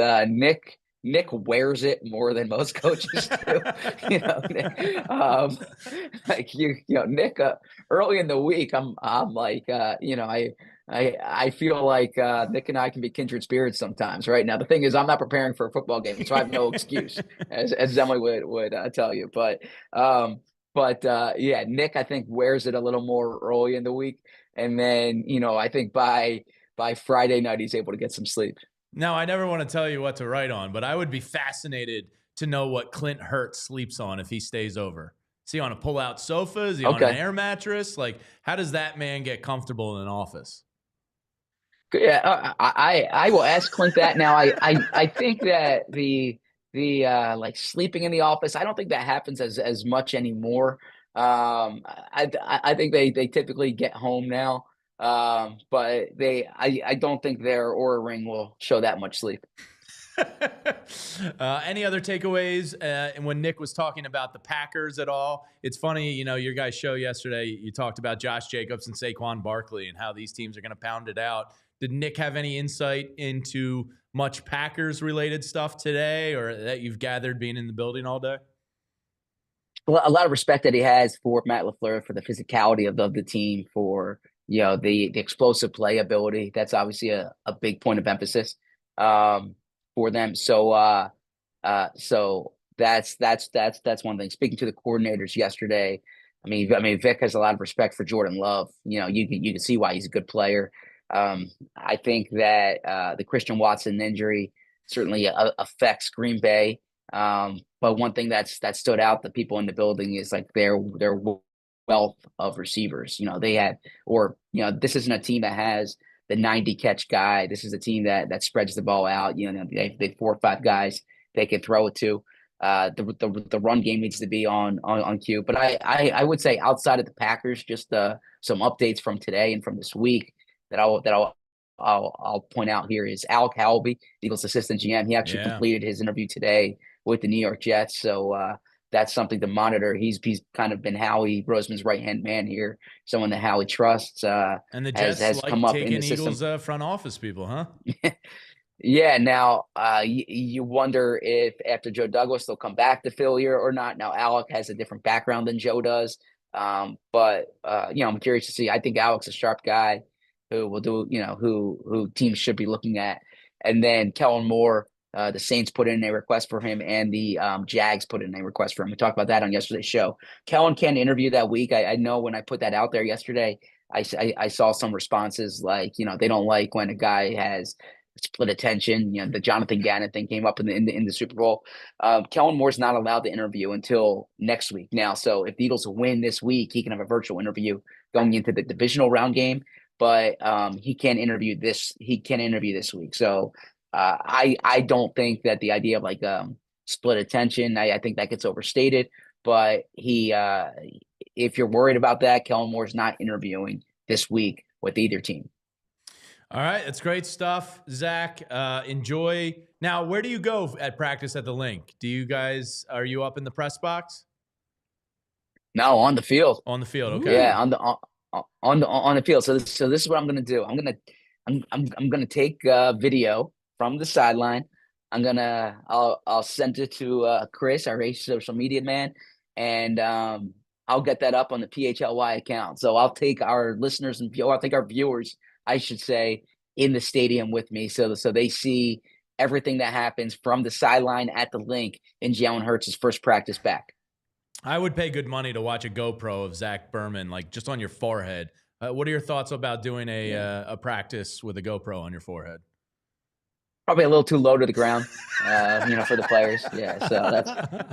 Nick wears it more than most coaches do. Nick, early in the week, I'm like, I feel like Nick and I can be kindred spirits sometimes. Right now, the thing is, I'm not preparing for a football game, so I have no excuse, as Emily would tell you. But Nick, I think, wears it a little more early in the week, and then I think by Friday night he's able to get some sleep. Now, I never want to tell you what to write on, but I would be fascinated to know what Clint Hurts sleeps on if he stays over. Is he on a pull-out sofa? Is he on an air mattress? Like, how does that man get comfortable in an office? Yeah, I will ask Clint that. Now, I think that the like sleeping in the office, I don't think that happens as much anymore. I think they typically get home now. But I don't think their Oura Ring will show that much sleep. Any other takeaways? And when Nick was talking about the Packers at all, it's funny, your guys' show yesterday, you talked about Josh Jacobs and Saquon Barkley and how these teams are going to pound it out. Did Nick have any insight into much Packers related stuff today, or that you've gathered being in the building all day? Well, a lot of respect that he has for Matt LaFleur, for the physicality of the team, for the explosive play ability. That's obviously a big point of emphasis for them. So so that's one thing. Speaking to the coordinators yesterday, I mean Vic has a lot of respect for Jordan Love. You can see why he's a good player. I think that the Christian Watson injury certainly affects Green Bay. But one thing that stood out, the people in the building, is like their wealth of receivers. They had, this isn't a team that has the 90 catch guy. This is a team that spreads the ball out. They have 4 or 5 guys they can throw it to. The run game needs to be on cue. But I would say, outside of the Packers, just some updates from today and from this week that I'll point out here is Alec Halby, Eagles assistant GM. He actually completed his interview today with the New York Jets. So that's something to monitor. He's kind of been Howie Roseman's right-hand man here, someone that Howie trusts. And the Jets has like come up taking in the Eagles system. Front office people, huh? Yeah. Now, you wonder if after Joe Douglas they'll come back to Philly or not. Now, Alec has a different background than Joe does. But I'm curious to see. I think Alec's a sharp guy who will do, who teams should be looking at. And then Kellen Moore, the Saints put in a request for him, and the Jags put in a request for him. We talked about that on yesterday's show. Kellen can't interview that week. I know when I put that out there yesterday, I saw some responses like, they don't like when a guy has split attention. The Jonathan Gannon thing came up in the Super Bowl. Kellen Moore's not allowed to interview until next week now. So if the Eagles win this week, he can have a virtual interview going into the divisional round game. But he can't interview this. He can't interview this week. So I don't think that the idea of split attention, I think that gets overstated. But if you're worried about that, Kellen Moore's not interviewing this week with either team. All right, that's great stuff, Zach. Enjoy. Now, where do you go at practice at the Link? Are you up in the press box? No, on the field. On the field, okay. Yeah, on the field. So this is what I'm gonna do. I'm gonna take video from the sideline. I'll send it to Chris, our social media man, and I'll get that up on the PHLY account. So I'll take our listeners I'll take our viewers, I should say, in the stadium with me, so they see everything that happens from the sideline at the link in Jalen Hurts' first practice back. I would pay good money to watch a GoPro of Zach Berman, like just on your forehead. What are your thoughts about doing a practice with a GoPro on your forehead? Probably a little too low to the ground, for the players. Yeah, so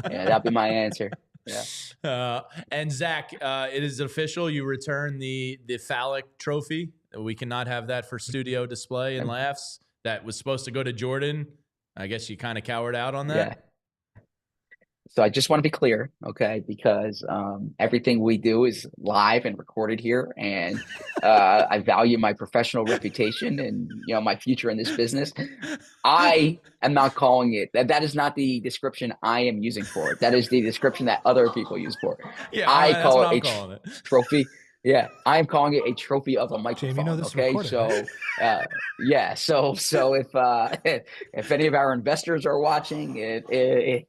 that'd be my answer. Yeah. And Zach, it is official. You return the phallic trophy. We cannot have that for studio display and laughs. That was supposed to go to Jordan. I guess you kind of cowered out on that. Yeah. So I just want to be clear, okay, because everything we do is live and recorded here, and I value my professional reputation and my future in this business. I am not calling it that. That is not the description I am using for it. That is the description that other people use for it. Yeah, I call it a trophy. Yeah, I am calling it a trophy of a microphone. Jamie, okay, so right? so if any of our investors are watching, I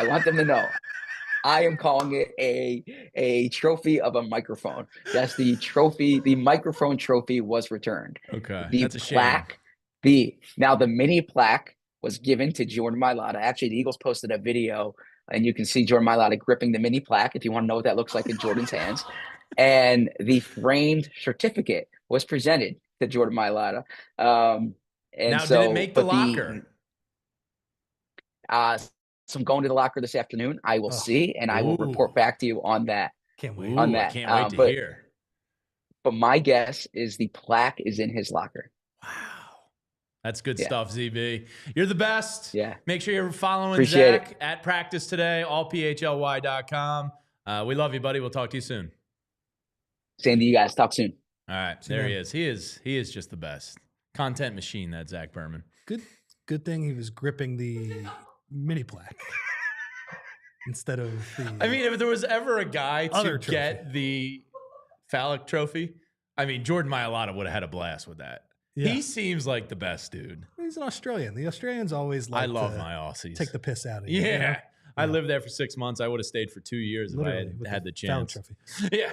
want them to know I am calling it a trophy of a microphone. That's the trophy. The microphone trophy was returned. Okay, that's a plaque. The mini plaque was given to Jordan Mailata. Actually, the Eagles posted a video, and you can see Jordan Mailata gripping the mini plaque if you want to know what that looks like in Jordan's hands. And the framed certificate was presented to Jordan Mailata. Did it make the locker? So I'm going to the locker this afternoon. I will see, and I will report back to you on that. Can't wait. On that. I can't wait to hear. But my guess is the plaque is in his locker. Wow. That's good stuff, ZB. You're the best. Yeah. Make sure you're following Appreciate Zach at practice today, allphly.com. We love you, buddy. We'll talk to you soon. Same to you guys. Talk soon. All right. There he is. He is just the best. Content machine, that Zach Berman. Good thing he was gripping the mini plaque instead of the I mean, if there was ever a guy to get the phallic trophy, I mean, Jordan Mailata would have had a blast with that. Yeah. He seems like the best dude. He's an Australian. The Australians always like I love my Aussies. Take the piss out of you. Yeah. You know? I lived there for 6 months. I would have stayed for 2 years if I had the chance. Trophy. Yeah.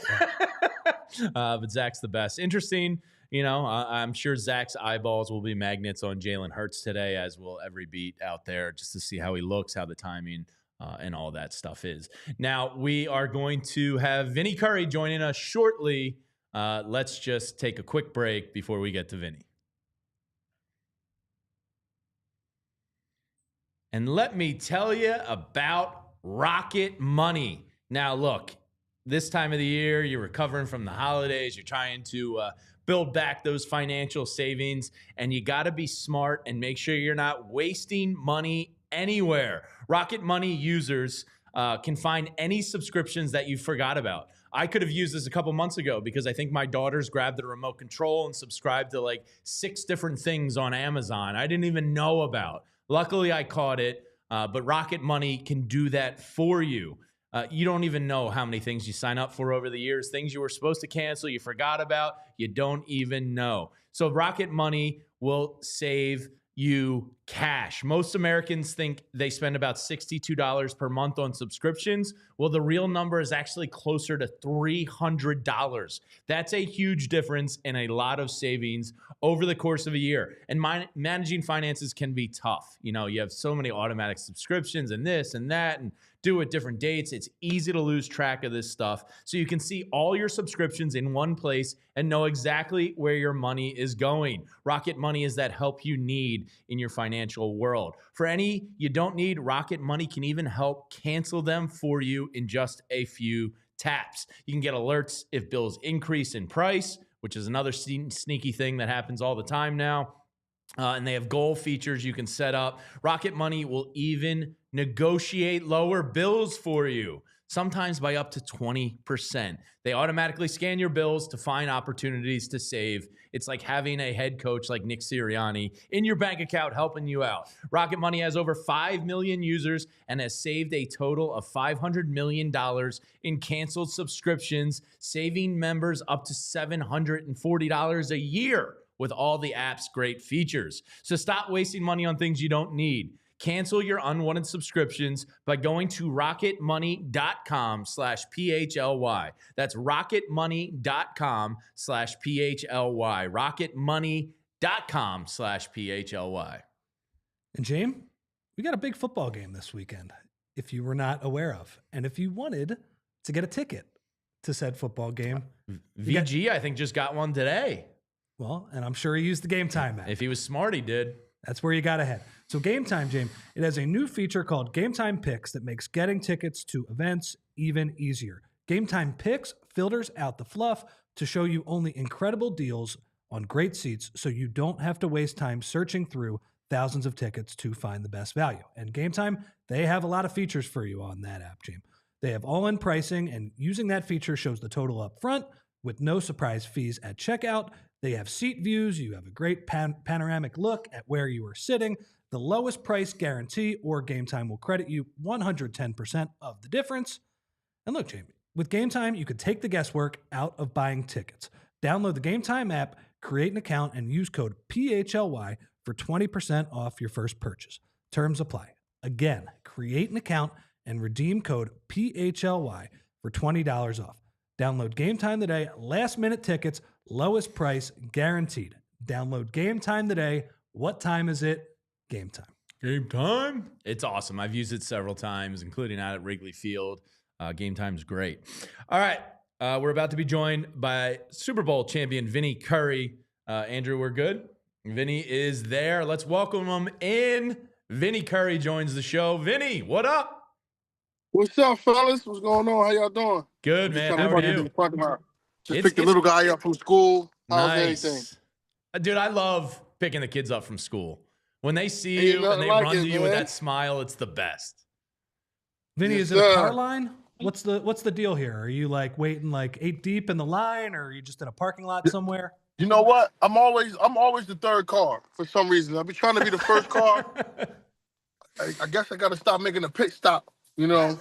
But Zach's the best. Interesting. I'm sure Zach's eyeballs will be magnets on Jalen Hurts today, as will every beat out there, just to see how he looks, how the timing and all that stuff is. Now, we are going to have Vinny Curry joining us shortly. Let's just take a quick break before we get to Vinny. And let me tell you about Rocket Money. Now, look, this time of the year, you're recovering from the holidays. You're trying to build back those financial savings, and you got to be smart and make sure you're not wasting money anywhere. Rocket Money users can find any subscriptions that you forgot about. I could have used this a couple months ago because I think my daughters grabbed the remote control and subscribed to like 6 different things on Amazon I didn't even know about. Luckily, I caught it, but Rocket Money can do that for you. You don't even know how many things you sign up for over the years, things you were supposed to cancel, you forgot about, you don't even know. So Rocket Money will save you cash. Most Americans think they spend about $62 per month on subscriptions. Well, the real number is actually closer to $300. That's a huge difference and a lot of savings over the course of a year. And managing finances can be tough. You have so many automatic subscriptions and this and that and due at different dates. It's easy to lose track of this stuff. So you can see all your subscriptions in one place and know exactly where your money is going. Rocket Money is that help you need in your financial world. For any you don't need, Rocket Money can even help cancel them for you in just a few taps. You can get alerts if bills increase in price, which is another sneaky thing that happens all the time now. And they have goal features you can set up. Rocket Money will even negotiate lower bills for you, sometimes by up to 20%. They automatically scan your bills to find opportunities to save. It's like having a head coach like Nick Sirianni in your bank account helping you out. Rocket Money has over 5 million users and has saved a total of $500 million in canceled subscriptions, saving members up to $740 a year with all the app's great features. So stop wasting money on things you don't need. Cancel your unwanted subscriptions by going to rocketmoney.com/PHLY. That's rocketmoney.com/PHLY. rocketmoney.com/PHLY. And James, we got a big football game this weekend, if you were not aware of. And if you wanted to get a ticket to said football game. VG, I think, just got one today. Well, and I'm sure he used the Game Time app. If he was smart, he did. That's where you got to head. So Game Time, James, it has a new feature called Game Time Picks that makes getting tickets to events even easier. Game Time Picks filters out the fluff to show you only incredible deals on great seats so you don't have to waste time searching through thousands of tickets to find the best value. And Game Time, they have a lot of features for you on that app, James. They have all-in pricing, and using that feature shows the total up front with no surprise fees at checkout. They have seat views. You have a great panoramic look at where you are sitting. The lowest price guarantee or Game Time will credit you 110% of the difference. And look, Jamie, with Game Time, you could take the guesswork out of buying tickets. Download the Game Time app, create an account, and use code PHLY for 20% off your first purchase. Terms apply. Again, create an account and redeem code PHLY for $20 off. Download Game Time today. Last minute tickets, lowest price guaranteed. Download Game Time today. What time is it? Game Time. Game Time. It's awesome. I've used it several times, including out at Wrigley Field. Game Time's great. All right. We're about to be joined by Super Bowl champion Vinny Curry. Andrew, we're good? Vinny is there. Let's welcome him in. Vinny Curry joins the show. Vinny, what up? What's up, fellas? What's going on? How y'all doing? Good, man. How are you? Just picked the little guy up from school. How's anything? Nice. Dude, I love picking the kids up from school. When they see you and they run to you with that smile, it's the best. Vinny, Yes, is it a sir. car line? What's the deal here? Are you like waiting like 8 deep in the line, or are you just in a parking lot somewhere? You know what? I'm always the third car for some reason. I've been trying to be the first car. I guess I got to stop making a pit stop. You know,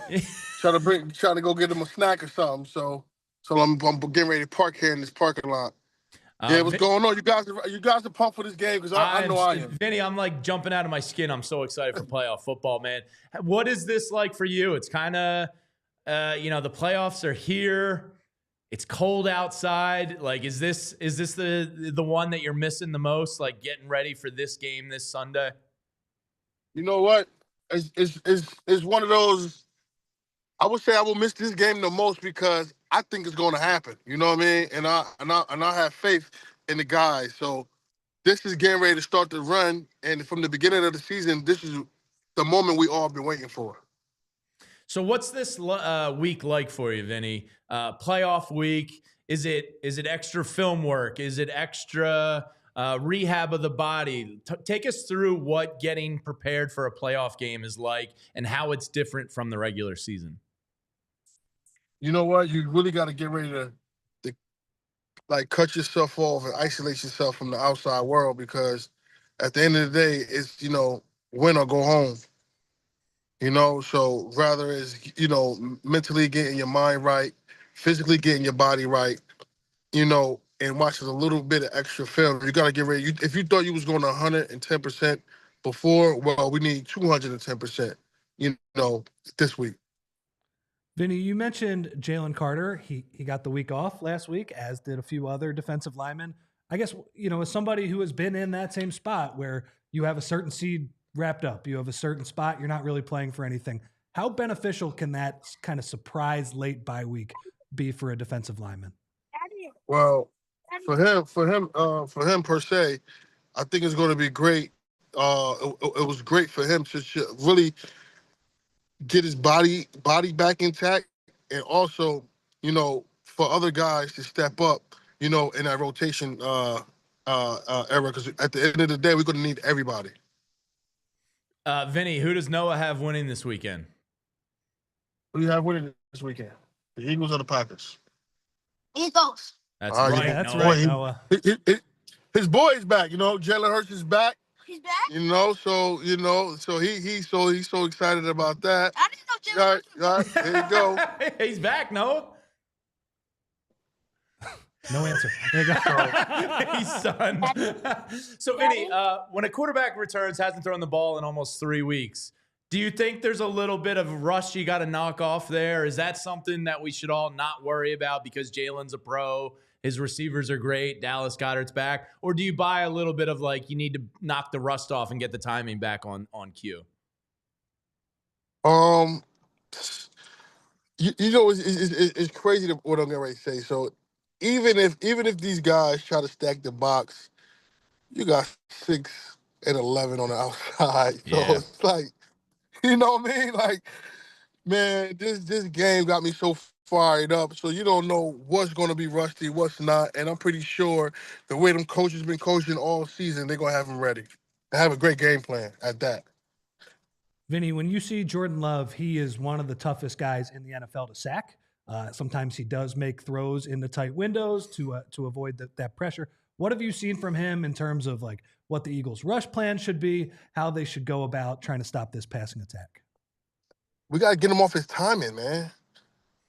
trying to go get them a snack or something. So I'm getting ready to park here in this parking lot. Yeah, what's going on? You guys are pumped for this game because I know I am. Vinny, I'm like jumping out of my skin. I'm so excited for playoff football, man. What is this like for you? It's kind of, the playoffs are here. It's cold outside. Like, is this the one that you're missing the most? Like getting ready for this game this Sunday? You know what? It's one of those. I would say I will miss this game the most because I think it's going to happen. You know what I mean? And I have faith in the guys. So this is getting ready to start the run. And from the beginning of the season, this is the moment we all been waiting for. So what's this week like for you, Vinny? Playoff week. Is it extra film work? Is it extra rehab of the body? Take us through what getting prepared for a playoff game is like and how it's different from the regular season. You know what? You really got to get ready to like cut yourself off and isolate yourself from the outside world because at the end of the day, it's, win or go home. So rather is, mentally getting your mind right, physically getting your body right, and watching a little bit of extra film. You got to get ready. If you thought you was going 110% before, well, we need 210%, this week. Vinny, you mentioned Jalen Carter. He got the week off last week, as did a few other defensive linemen. I guess, as somebody who has been in that same spot where you have a certain seed wrapped up, you have a certain spot, you're not really playing for anything. How beneficial can that kind of surprise late bye week be for a defensive lineman? Well, for him per se, I think it's going to be great. It was great for him to really get his body back intact, and also, for other guys to step up, in that rotation era. Because at the end of the day, we're going to need everybody. Vinny, who does Noah have winning this weekend? Who do you have winning this weekend? The Eagles or the Packers? Eagles. That's right. Yeah, that's Noah. right, Noah. His boy is back. Jalen Hurts is back. He's back? So he's so excited about that. I didn't know Jalen Hurts was Right, there you go. He's back, Noah. No answer. There you go. He's stunned. So, Vinny, when a quarterback returns, hasn't thrown the ball in almost 3 weeks, Do you think there's a little bit of rust you got to knock off there? Is that something that we should all not worry about because Jalen's a pro, his receivers are great, Dallas Goedert's back? Or do you buy a little bit of like you need to knock the rust off and get the timing back on cue? Um, you know, it's crazy what I'm getting ready to say. So even if these guys try to stack the box, you got 6 and 11 on the outside. So Yeah. it's like, you know what I mean? Like, man, this game got me so fired up. So you don't know what's going to be rusty, what's not. And I'm pretty sure the way them coaches been coaching all season, they're going to have them ready. They have a great game plan at that. Vinny, when you see Jordan Love, he is one of the toughest guys in the NFL to sack. Sometimes he does make throws in the tight windows to avoid that pressure. What have you seen from him in terms of like what the Eagles' rush plan should be, how they should go about trying to stop this passing attack? We got to get him off his timing, man.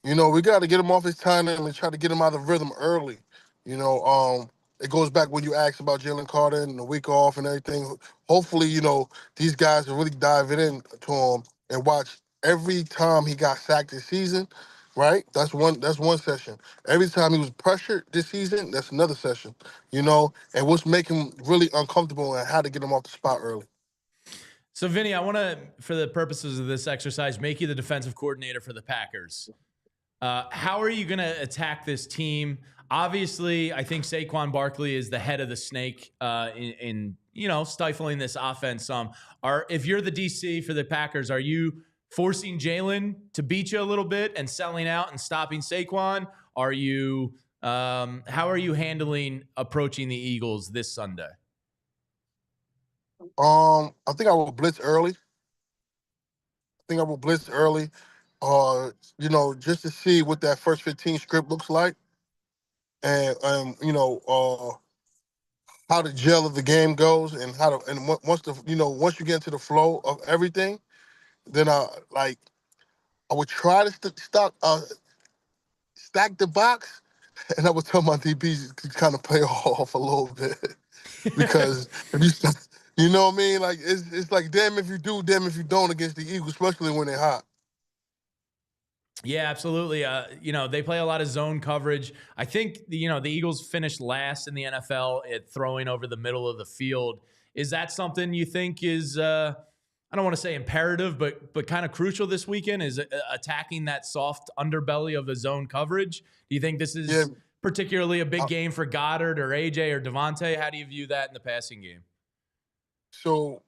You know, we got to get him off his timing and try to get him out of rhythm early. You know, it goes back when you asked about Jalen Carter and the week off and everything. Hopefully, you know, these guys are really diving into him and watch every time he got sacked this season, right? That's one session. Every time he was pressured this season, that's another session, you know, and what's making him really uncomfortable and how to get him off the spot early. So, Vinny, I want to, for the purposes of this exercise, make you the defensive coordinator for the Packers. How are you going to attack this team? Obviously, I think Saquon Barkley is the head of the snake in you know, stifling this offense some. If you're the DC for the Packers, are you forcing Jalen to beat you a little bit and selling out and stopping Saquon? Are you how are you approaching the Eagles this Sunday? I think I will blitz early. You know, just to see what that first 15 script looks like, and you know, how the gel of the game goes, and once you get into the flow of everything, then I would try to stack the box, and I would tell my DBs to kind of play off a little bit because if you know what I mean, like it's like damn if you do, damn if you don't against the Eagles, especially when they're hot. Yeah, absolutely. You know, they play a lot of zone coverage. I think, you know, the Eagles finished last in the NFL at throwing over the middle of the field. Is that something you think is, I don't want to say imperative, but kind of crucial this weekend, is attacking that soft underbelly of the zone coverage? Do you think this is particularly a big game for Goddard or AJ or Devontae? How do you view that in the passing game? So,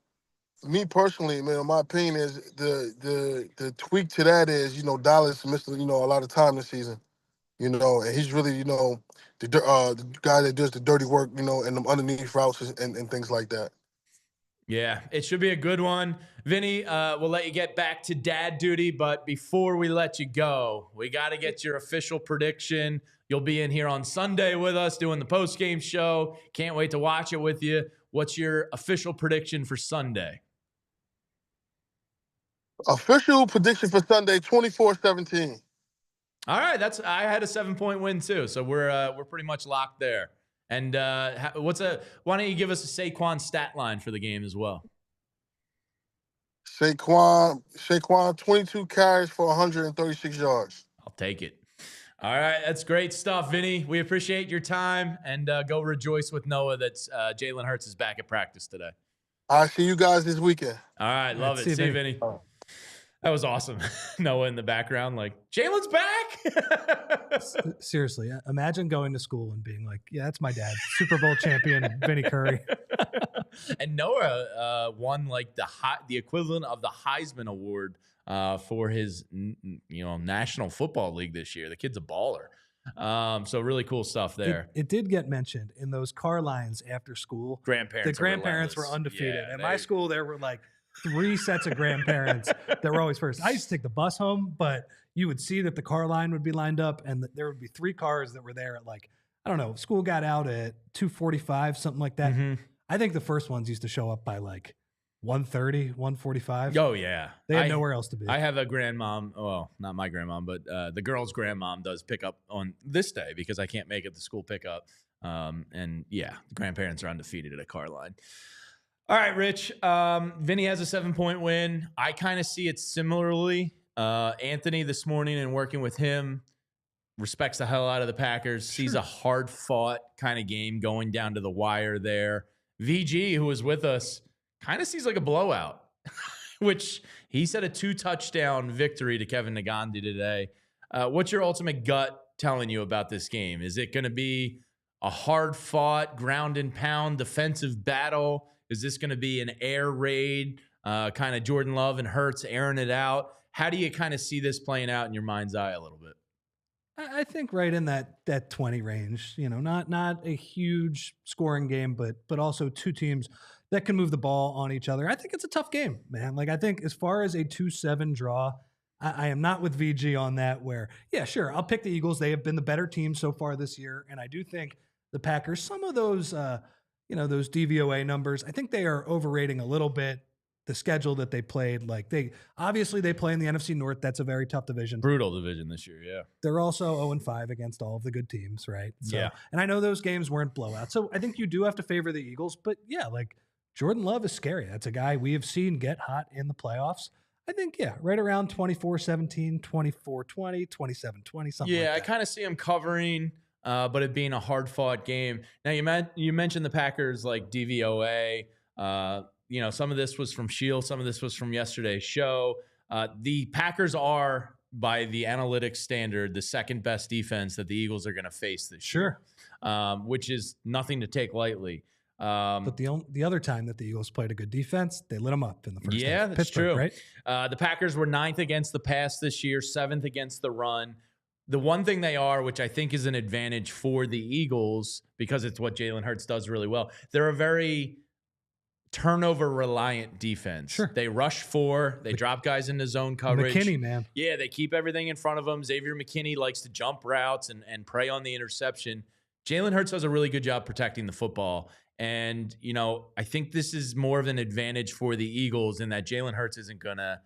me personally, man, my opinion is the tweak to that is, you know, Dallas missed, you know, a lot of time this season, you know, and he's really, you know, the guy that does the dirty work, you know, and them underneath routes and things like that. Yeah, it should be a good one. Vinny, we'll let you get back to dad duty, but before we let you go, we got to get your official prediction. You'll be in here on Sunday with us doing the post-game show. Can't wait to watch it with you. What's your official prediction for Sunday? Official prediction for Sunday, 24-17. All right, I had a 7-point win too, so we're pretty much locked there. And why don't you give us a Saquon stat line for the game as well? Saquon, 22 carries for 136 yards. I'll take it. All right, that's great stuff, Vinny. We appreciate your time, and go rejoice with Noah that Jalen Hurts is back at practice today. I'll see you guys this weekend. All right, love it. See you, Vinny. That was awesome. Noah in the background, like, Jalen's back. Seriously, imagine going to school and being like, yeah, that's my dad, Super Bowl champion, Vinny Curry. And Noah won like the equivalent of the Heisman Award for his National Football League this year. The kid's a baller. So really cool stuff there. It did get mentioned in those car lines after school. The grandparents were undefeated. At my school, there were like 3 sets of grandparents that were always first. I used to take the bus home, but you would see that the car line would be lined up, and there would be 3 cars that were there at like, I don't know, school got out at 2:45, something like that. Mm-hmm. I think the first ones used to show up by like 1:30, 1:45. Oh, yeah. They had nowhere else to be. I have a grandmom. Well, not my grandmom, but the girl's grandmom does pick up on this day because I can't make it to school pickup. And yeah, the grandparents are undefeated at a car line. All right, Rich. Vinny has a 7-point win. I kind of see it similarly. Anthony this morning and working with him respects the hell out of the Packers. Sees a hard-fought kind of game going down to the wire there. VG, who was with us, kind of sees like a blowout, which he said a 2-touchdown victory to Kevin Nagandi today. What's your ultimate gut telling you about this game? Is it going to be a hard-fought, ground-and-pound defensive battle? Is this going to be an air raid, kind of Jordan Love and Hurts airing it out? How do you kind of see this playing out in your mind's eye a little bit? I think right in that 20 range, not a huge scoring game, but also two teams that can move the ball on each other. I think it's a tough game, man. Like, I think as far as a 2-7 draw, I am not with VG on that where, yeah, sure, I'll pick the Eagles. They have been the better team so far this year. And I do think the Packers, some of those, those DVOA numbers, I think they are overrating a little bit the schedule that they played. Like, they play in the NFC North. That's a very tough division. Brutal division this year, yeah. They're also 0-5 against all of the good teams, right? So, yeah. And I know those games weren't blowouts. So I think you do have to favor the Eagles. But yeah, like Jordan Love is scary. That's a guy we have seen get hot in the playoffs. I think, yeah, right around 24-17, 24-20, 27-20, something like that. Yeah, I kind of see him covering, but it being a hard-fought game. Now, you mentioned the Packers, like DVOA. Some of this was from Shield. Some of this was from yesterday's show. The Packers are, by the analytics standard, the second best defense that the Eagles are going to face this year, which is nothing to take lightly. But the other time that the Eagles played a good defense, they lit them up in the first half. Yeah, that's true. Right? The Packers were 9th against the pass this year, 7th against the run. The one thing they are, which I think is an advantage for the Eagles, because it's what Jalen Hurts does really well, they're a very turnover-reliant defense. Sure. They rush 4. They drop guys into zone coverage. McKinney, man. Yeah, they keep everything in front of them. Xavier McKinney likes to jump routes and prey on the interception. Jalen Hurts does a really good job protecting the football. And, I think this is more of an advantage for the Eagles in that Jalen Hurts isn't going to,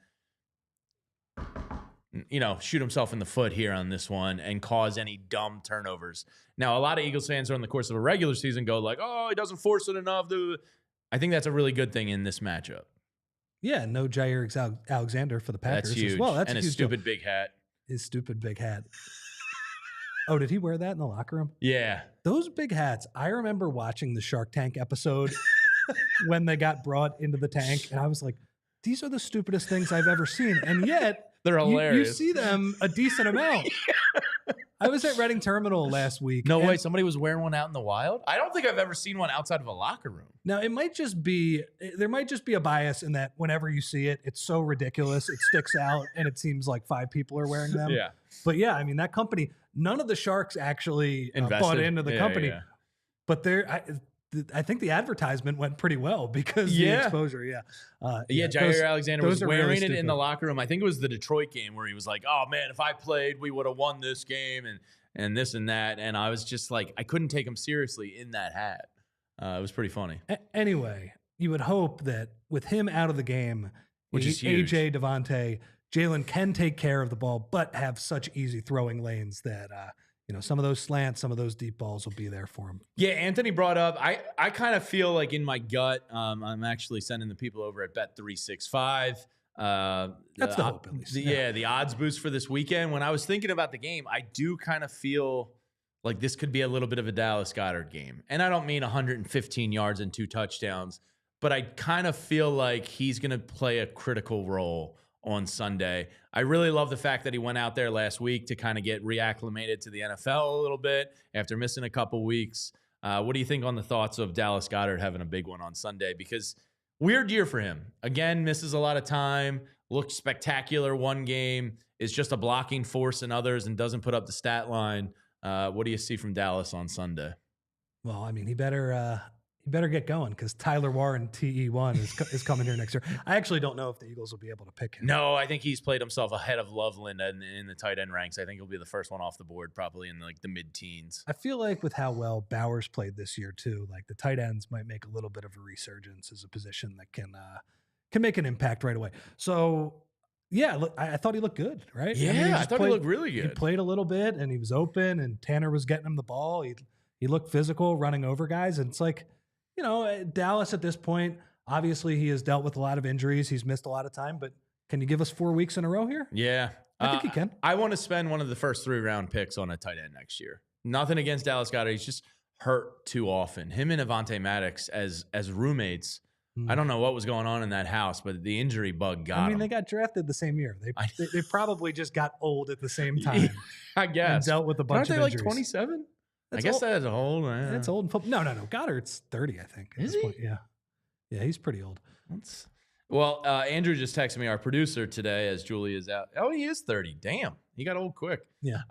shoot himself in the foot here on this one and cause any dumb turnovers. Now, a lot of Eagles fans during the course of a regular season go like, oh, he doesn't force it enough. I think that's a really good thing in this matchup. Yeah, no Jair Alexander for the Packers that's huge. as well. That's and a his huge stupid big hat. His stupid big hat. Oh, did he wear that in the locker room? Yeah. Those big hats. I remember watching the Shark Tank episode when they got brought into the tank, and I was like, these are the stupidest things I've ever seen. And yet, they're hilarious. You see them a decent amount. I was at Reading Terminal last week. No way. Somebody was wearing one out in the wild? I don't think I've ever seen one outside of a locker room. Now, there might just be a bias in that whenever you see it, it's so ridiculous, it sticks out, and it seems like 5 people are wearing them. Yeah. But yeah, I mean, that company, none of the Sharks actually bought into the company. Yeah. But I think the advertisement went pretty well because the exposure. Yeah. Jair Alexander was wearing really it stupid. in the locker room. I think it was the Detroit game where he was like, oh, man, if I played, we would have won this game and this and that. And I was just like, I couldn't take him seriously in that hat. It was pretty funny. Anyway, you would hope that with him out of the game, which is huge. AJ, Devontae, Jalen can take care of the ball, but have such easy throwing lanes that some of those slants, some of those deep balls will be there for him. Yeah, Anthony brought up, I kind of feel like in my gut, I'm actually sending the people over at Bet365. That's the hope, at least. The odds boost for this weekend. When I was thinking about the game, I do kind of feel like this could be a little bit of a Dallas Goedert game. And I don't mean 115 yards and 2 touchdowns, but I kind of feel like he's going to play a critical role on Sunday. I really love the fact that he went out there last week to kind of get reacclimated to the NFL a little bit after missing a couple weeks. What do you think on the thoughts of Dallas Goedert having a big one on Sunday? Because weird year for him. Again, misses a lot of time, looked spectacular one game, is just a blocking force in others and doesn't put up the stat line. What do you see from Dallas on Sunday? Well, I mean, he better get going because Tyler Warren, TE1, is coming here next year. I actually don't know if the Eagles will be able to pick him. No, I think he's played himself ahead of Loveland in the tight end ranks. I think he'll be the first one off the board, probably in the mid-teens. I feel like with how well Bowers played this year too, like the tight ends might make a little bit of a resurgence as a position that can make an impact right away. So. Yeah, look, I thought he looked good, right? Yeah, I thought he looked really good. He played a little bit, and he was open, and Tanner was getting him the ball. He looked physical, running over guys, and it's like, Dallas at this point, Obviously, he has dealt with a lot of injuries. He's missed a lot of time, but can you give us 4 weeks in a row here? Yeah. I think he can. I want to spend one of the first 3-round picks on a tight end next year. Nothing against Dallas Goedert. He's just hurt too often. Him and Avonte Maddox as roommates. I don't know what was going on in that house, but the injury bug got him. they got drafted the same year. They probably just got old at the same time. I guess. And dealt with a bunch of Aren't injuries. they like 27? I That's guess old. that is old. That's old. No. Goddard's 30, I think. At Is this he? point. Yeah. Yeah, he's pretty old. Well, Andrew just texted me, our producer today, as Julie is out. Oh, he is 30. Damn. He got old quick. Yeah.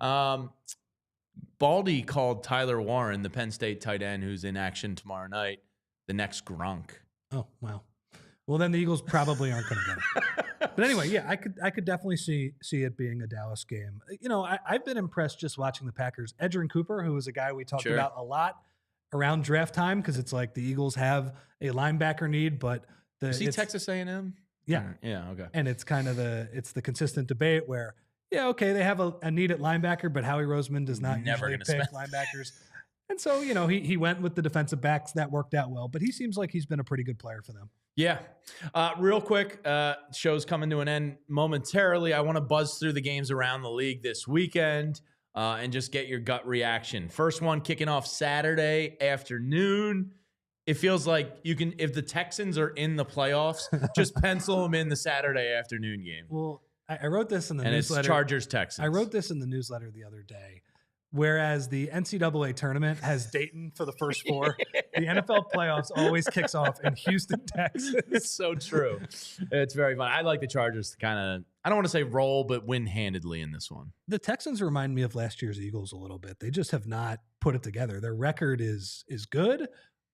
Baldy called Tyler Warren, the Penn State tight end who's in action tomorrow night, the next Gronk. Oh, wow. Well, then the Eagles probably aren't going to get it. But anyway, yeah, I could definitely see it being a Dallas game. You know, I've been impressed just watching the Packers. Edgerrin Cooper, who was a guy we talked about a lot around draft time, because it's like the Eagles have a linebacker need, but is he Texas A&M? Yeah. Yeah, okay. And it's kind of the consistent debate where, yeah, okay, they have a need at linebacker, but Howie Roseman does not usually pick linebackers. And so, you know, he went with the defensive backs. That worked out well, but he seems like he's been a pretty good player for them. Yeah. Real quick, show's coming to an end momentarily. I want to buzz through the games around the league this weekend and just get your gut reaction. First one kicking off Saturday afternoon. It feels like you can, if the Texans are in the playoffs, just pencil them in the Saturday afternoon game. Well, I wrote this in the and newsletter. It's Chargers-Texans. I wrote this in the newsletter the other day. Whereas the NCAA tournament has Dayton for the first 4, the NFL playoffs always kicks off in Houston, Texas. It's so true. It's very fun. I like the Chargers to kind of, I don't want to say roll, but win handedly in this one. The Texans remind me of last year's Eagles a little bit. They just have not put it together. Their record is good,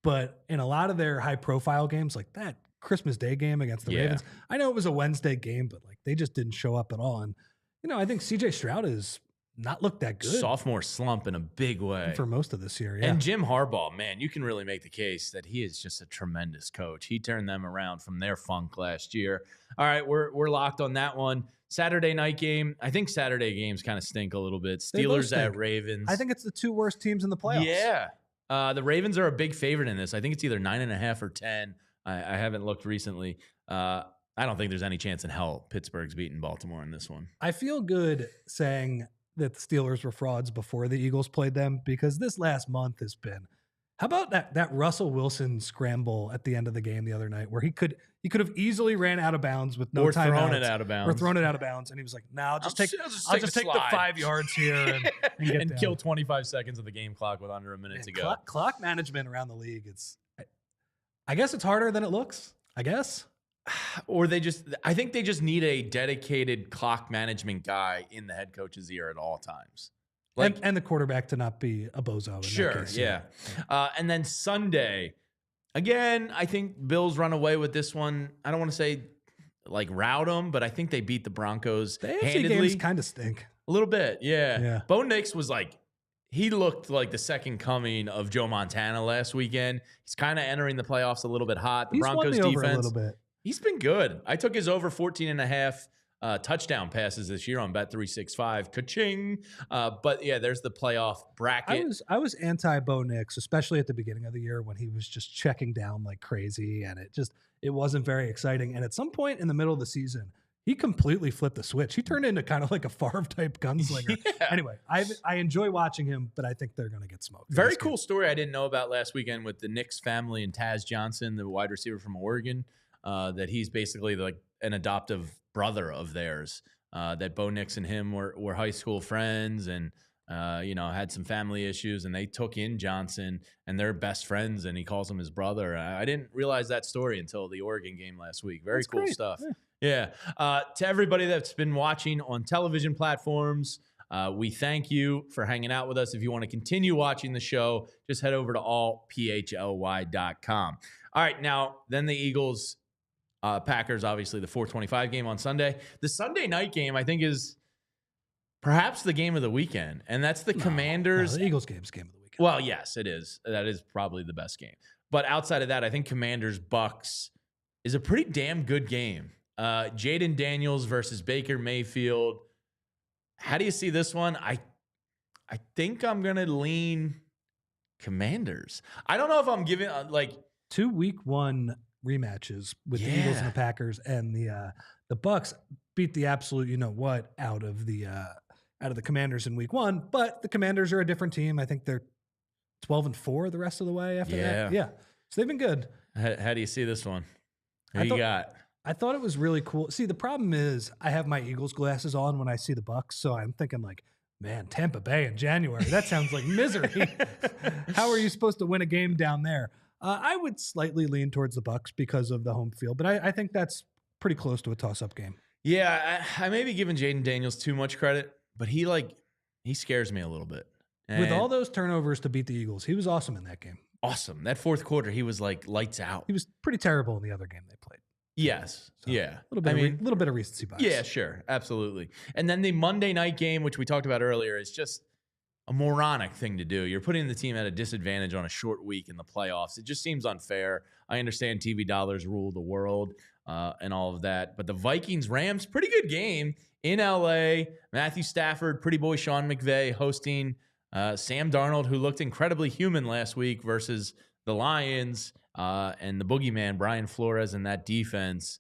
but in a lot of their high-profile games, like that Christmas Day game against the Ravens, I know it was a Wednesday game, but like they just didn't show up at all. And, you know, I think C.J. Stroud is not looked that good. Sophomore slump in a big way. For most of this year, yeah. And Jim Harbaugh, man, you can really make the case that he is just a tremendous coach. He turned them around from their funk last year. All right, we're locked on that one. Saturday night game. I think Saturday games kind of stink a little bit. Steelers at Ravens. I think it's the 2 worst teams in the playoffs. Yeah. The Ravens are a big favorite in this. I think it's either 9.5 or 10. I haven't looked recently. I don't think there's any chance in hell Pittsburgh's beating Baltimore in this one. I feel good saying that the Steelers were frauds before the Eagles played them, because this last month has been, how about that Russell Wilson scramble at the end of the game the other night where he could have easily ran out of bounds with no timeouts. Or thrown it out of bounds. Or thrown it out of bounds. And he was like, no, I'll just take the 5 yards here and kill 25 seconds of the game clock with under a minute to go. Clock management around the league, I guess it's harder than it looks, I guess. Or I think they just need a dedicated clock management guy in the head coach's ear at all times. And the quarterback to not be a bozo. Sure, in that case, yeah. And then Sunday, again, I think Bills run away with this one. I don't want to say like rout them, but I think they beat the Broncos handedly. Games kind of stink. A little bit, yeah. Bo Nix was like, he looked like the second coming of Joe Montana last weekend. He's kind of entering the playoffs a little bit hot. The Broncos defense, a little bit. He's been good. I took his over 14.5 touchdown passes this year on Bet365. Ka-ching. But yeah, there's the playoff bracket. I was anti Bo Nix, especially at the beginning of the year when he was just checking down like crazy, and it wasn't very exciting. And at some point in the middle of the season, he completely flipped the switch. He turned into kind of like a Favre type gunslinger. Yeah. Anyway, I enjoy watching him, but I think they're going to get smoked. Very cool story I didn't know about last weekend with the Nix family and Taz Johnson, the wide receiver from Oregon. That he's basically like an adoptive brother of theirs. That Bo Nix and him were high school friends, and had some family issues, and they took in Johnson, and they're best friends, and he calls him his brother. I didn't realize that story until the Oregon game last week. Very That's cool great. Stuff. Yeah. To everybody that's been watching on television platforms, we thank you for hanging out with us. If you want to continue watching the show, just head over to allphly.com. All right, now then the Eagles. Packers, obviously, the 4:25 game on Sunday. The Sunday night game, I think, is perhaps the game of the weekend, and that's the Commanders. The Eagles game's game of the weekend. Well, yes, it is. That is probably the best game. But outside of that, I think Commanders-Bucks is a pretty damn good game. Jaden Daniels versus Baker Mayfield. How do you see this one? I think I'm going to lean Commanders. I don't know if I'm giving, 2 week 1 rematches with the Eagles and the Packers, and the Bucks beat the absolute out of the Commanders in week 1. But the Commanders are a different team. I think they're 12-4 the rest of the way after that. Yeah, so they've been good. How do you see this one? Who you got? I thought it was really cool. See, the problem is I have my Eagles glasses on when I see the Bucks, so I'm thinking like, man, Tampa Bay in January. That sounds like misery. How are you supposed to win a game down there? I would slightly lean towards the Bucks because of the home field, but I think that's pretty close to a toss-up game. Yeah, I may be giving Jaden Daniels too much credit, but he scares me a little bit. And with all those turnovers to beat the Eagles, he was awesome in that game. Awesome. That fourth quarter, he was like lights out. He was pretty terrible in the other game they played. Yes. So, yeah. A little bit of recency bias. Yeah, sure. Absolutely. And then the Monday night game, which we talked about earlier, is just a moronic thing to do. You're putting the team at a disadvantage on a short week in the playoffs. It just seems unfair. I understand TV dollars rule the world and all of that. But the Vikings-Rams, pretty good game in L.A. Matthew Stafford, pretty boy Sean McVay hosting Sam Darnold, who looked incredibly human last week versus the Lions and the boogeyman, Brian Flores, and that defense.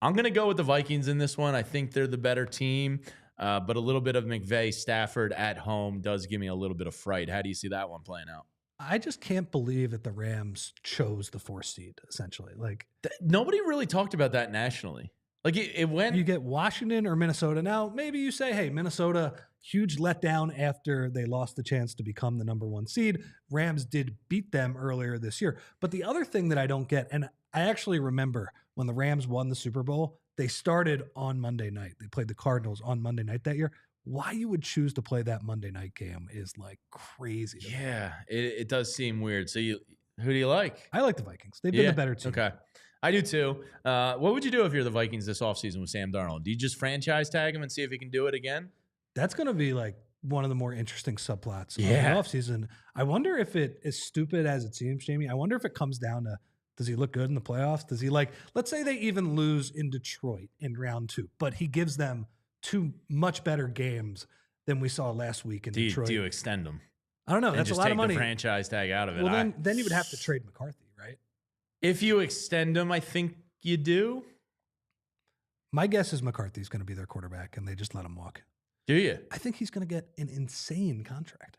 I'm going to go with the Vikings in this one. I think they're the better team, but a little bit of McVay, Stafford at home does give me a little bit of fright. How do you see that one playing out? I just can't believe that the Rams chose the 4th seed, essentially. Like nobody really talked about that nationally. Like it went. You get Washington or Minnesota. Now, maybe you say, hey, Minnesota, huge letdown after they lost the chance to become the number 1 seed. Rams did beat them earlier this year. But the other thing that I don't get, and I actually remember when the Rams won the Super Bowl, they started on Monday night. They played the Cardinals on Monday night that year. Why you would choose to play that Monday night game is like crazy. Yeah, it does seem weird. So who do you like? I like the Vikings. They've been the better team. Okay. I do too. What would you do if you're the Vikings this offseason with Sam Darnold? Do you just franchise tag him and see if he can do it again? That's going to be like one of the more interesting subplots of the offseason. I wonder if it, as stupid as it seems, Jamie, I wonder if it comes down to, does he look good in the playoffs? Does he let's say they even lose in Detroit in round 2, but he gives them 2 much better games than we saw last week in Detroit. Do you extend them? I don't know. That's a lot of money. The franchise tag out of it. Well, then you would have to trade McCarthy, right? If you extend him, I think you do. My guess is McCarthy's going to be their quarterback, and they just let him walk. Do you? I think he's going to get an insane contract.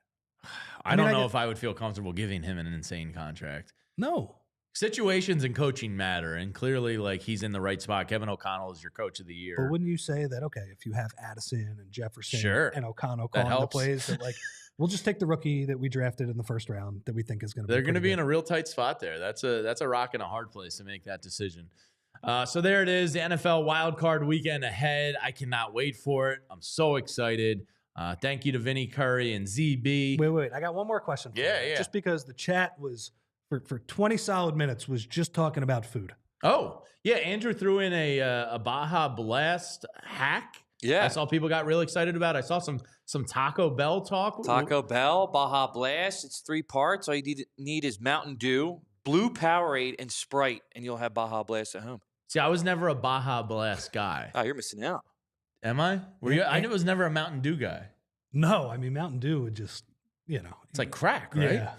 I don't know if I would feel comfortable giving him an insane contract. No. Situations and coaching matter, and clearly, he's in the right spot. Kevin O'Connell is your coach of the year. But wouldn't you say that, okay, if you have Addison and Jefferson and O'Connell calling the plays, that we'll just take the rookie that we drafted in the first round that we think is going to be. They're going to be in a real tight spot there. That's a rock and a hard place to make that decision. So there it is, the NFL wildcard weekend ahead. I cannot wait for it. I'm so excited. Thank you to Vinny Curry and ZB. Wait. I got one more question for you. Yeah. Just because the chat was, for 20 solid minutes, was just talking about food. Oh, yeah. Andrew threw in a Baja Blast hack. Yeah. I saw people got real excited about it. I saw some Taco Bell talk. Taco Bell, Baja Blast. It's 3 parts. All you need is Mountain Dew, Blue Powerade, and Sprite, and you'll have Baja Blast at home. See, I was never a Baja Blast guy. Oh, you're missing out. Am I? Were you? I was never a Mountain Dew guy. No, I mean, Mountain Dew would just, It's like crack, right? Yeah.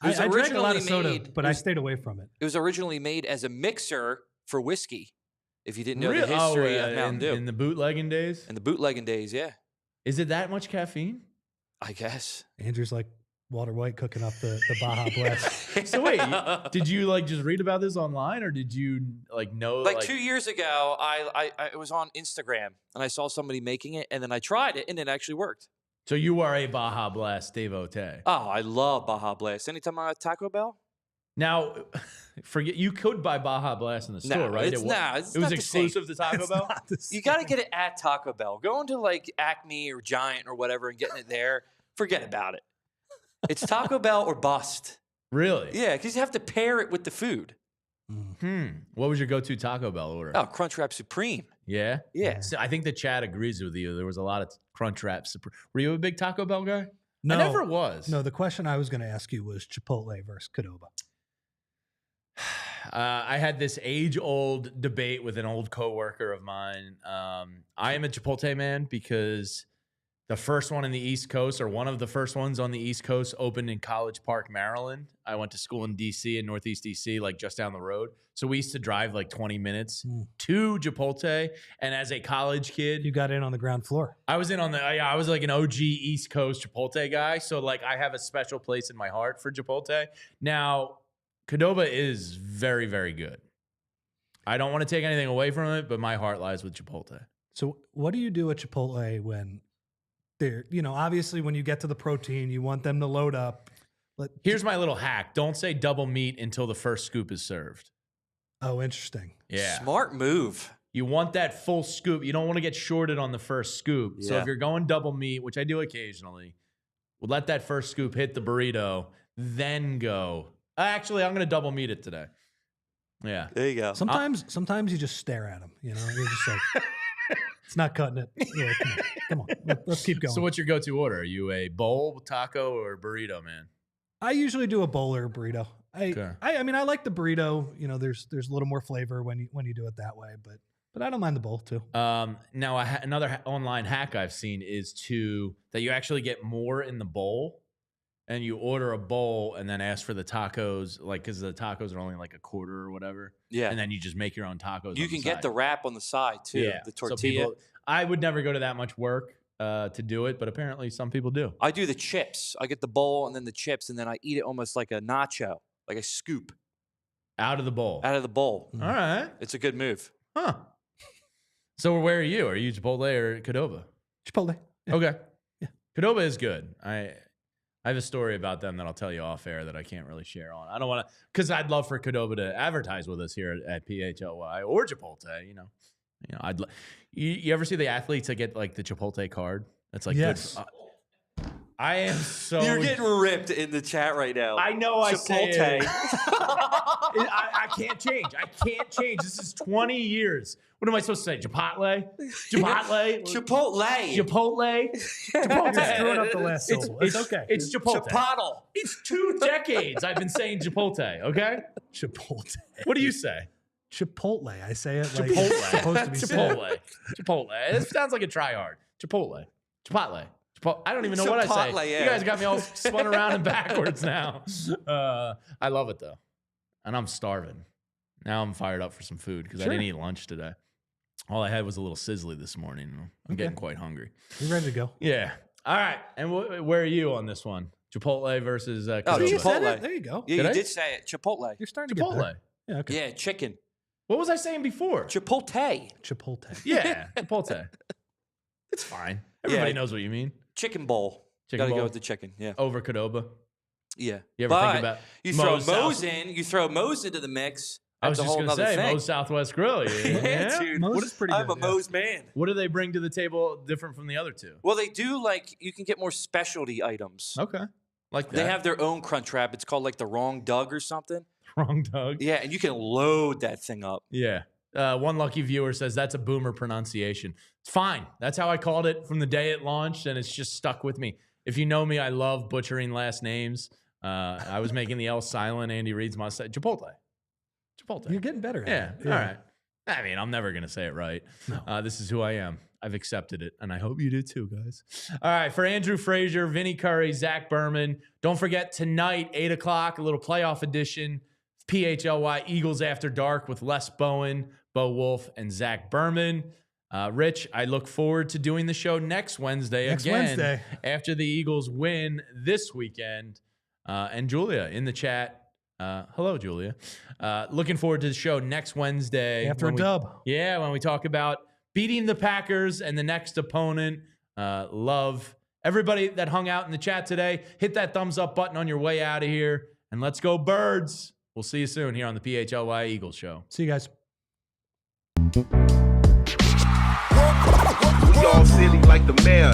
I drank a lot of soda, but I stayed away from it. It was originally made as a mixer for whiskey, if you didn't know the history of Mountain Dew. In the bootlegging days? In the bootlegging days, yeah. Is it that much caffeine? I guess. Andrew's like Walter White cooking up the Baja Blast. So wait, did you just read about this online, or did you know? 2 years ago, I was on Instagram and I saw somebody making it, and then I tried it, and it actually worked. So you are a Baja Blast devotee. Oh, I love Baja Blast. Anytime I'm at Taco Bell. Now, you could buy Baja Blast in the store, right? It was exclusive to Taco Bell. You got to get it at Taco Bell. Going to Acme or Giant or whatever and getting it there, forget about it. It's Taco Bell or bust. Really? Yeah, because you have to pair it with the food. What was your go-to Taco Bell order? Oh, Crunchwrap Supreme. Yeah? Yeah. So I think the chat agrees with you. There was a lot of Crunchwrap Supreme. Were you a big Taco Bell guy? No. I never was. No, the question I was going to ask you was Chipotle versus Qdoba. I had this age-old debate with an old coworker of mine. I am a Chipotle man because The first one in the East Coast, or one of the first ones on the East Coast, opened in College Park, Maryland. I went to school in D.C., in Northeast D.C., like just down the road. So we used to drive like 20 minutes to Chipotle. And as a college kid, You got in on the ground floor. I was I was like an OG East Coast Chipotle guy. So like I have a special place in my heart for Chipotle. Now, Qdoba is very, very good. I don't want to take anything away from it, but my heart lies with Chipotle. So what do you do at Chipotle when they're, obviously when you get to the protein, you want them to load up. Here's my little hack. Don't say double meat until the first scoop is served. Oh, interesting. Yeah. Smart move. You want that full scoop. You don't want to get shorted on the first scoop. So Yeah. if you're going double meat, which I do occasionally, we'll let that first scoop hit the burrito, then go. Actually, I'm going to double meat it today. Yeah. There you go. Sometimes you just stare at them. You're just like, it's not cutting it. Yeah, come on. Let's keep going. So what's your go-to order? Are you a bowl, taco, or burrito, man? I usually do a bowl or a burrito. Okay. I mean, I like the burrito. There's a little more flavor when you do it that way, but I don't mind the bowl too. Now, another online hack I've seen is that you actually get more in the bowl, and you order a bowl and then ask for the tacos, like because the tacos are only like a quarter or whatever. Yeah. And then you just make your own tacos. You on can the get side. the wrap on the side too. Yeah. The So tortilla. I would never go to that much work to do it, but apparently some people do. I do the chips. I get the bowl and then the chips, and then I eat it almost like a nacho, like a scoop Out of the bowl. out of the bowl. All right. It's a good move. Huh. So where are you? Are you Chipotle or Qdoba? Chipotle. Okay. Yeah. Qdoba is good. I have a story about them that I'll tell you off air that I can't really share on. I don't want to, because I'd love for Qdoba to advertise with us here at PHLY or Chipotle. You ever see the athletes that get like the Chipotle card? That's like Yes. good. I am so. You're getting ripped in the chat right now. I know I say Chipotle. it. I can't change. I can't change. This is 20 years. What am I supposed to say? Chipotle? Chipotle? Chipotle. Chipotle? You're Chipotle. screwing up the last syllable. It's okay. It's Chipotle. Chipotle. It's 2 decades I've been saying Chipotle, okay? Chipotle. What do you say? Chipotle. I say it like Chipotle. it's supposed to be said. Chipotle. Chipotle. It sounds like a tryhard. Chipotle. Chipotle. I don't even know what I say. Chipotle, yeah. You guys got me all spun around and backwards now. I love it, though. And I'm starving. Now I'm fired up for some food because I didn't eat lunch today. All I had was a little sizzly this morning. I'm getting quite hungry. You ready to go? Yeah. All right. And where are you on this one? Chipotle versus Oh, Qdoba? You said Chipotle. it. There you go. Yeah, Did you I? did say it. Chipotle. You're starting to get Chipotle. better. Yeah. Okay. Yeah, chicken. What was I saying before? Chipotle. Chipotle. Yeah, Chipotle. It's fine. Everybody knows what you mean. Chicken bowl. Chicken Gotta bowl go with the chicken. Yeah. over Qdoba. Yeah. You ever think about you throw Moe's Moe's South- in, you throw Moe's into the mix. I was That's a just whole going to nother say thing. Moe's Southwest Grill. Yeah, dude. Moe's is pretty I'm good. a yeah. Moe's man. What do they bring to the table different from the other two? Well, they do you can get more specialty items. Okay. Like that. They have their own crunch wrap. It's called like the Wrong Doug or something. Wrong Doug. Yeah, and you can load that thing up. Yeah. One lucky viewer says that's a boomer pronunciation. It's fine. That's how I called it from the day it launched, and it's just stuck with me. If you know me, I love butchering last names. I was making the L silent. Andy Reid's mustache. Chipotle. You're getting better at Yeah. it. All right. I mean, I'm never going to say it right. No. This is who I am. I've accepted it, and I hope you do too, guys. All right. For Andrew Frazier, Vinny Curry, Zach Berman, don't forget tonight, 8 o'clock, a little playoff edition, PHLY Eagles After Dark with Les Bowen, Bo Wolf, and Zach Berman. Rich, I look forward to doing the show next Wednesday again after the Eagles win this weekend. And Julia in the chat. Hello, Julia. Looking forward to the show next Wednesday. After a dub. Yeah, when we talk about beating the Packers and the next opponent. Love everybody that hung out in the chat today. Hit that thumbs up button on your way out of here. And let's go, Birds. We'll see you soon here on the PHLY Eagles Show. See you guys. We all silly like the mayor.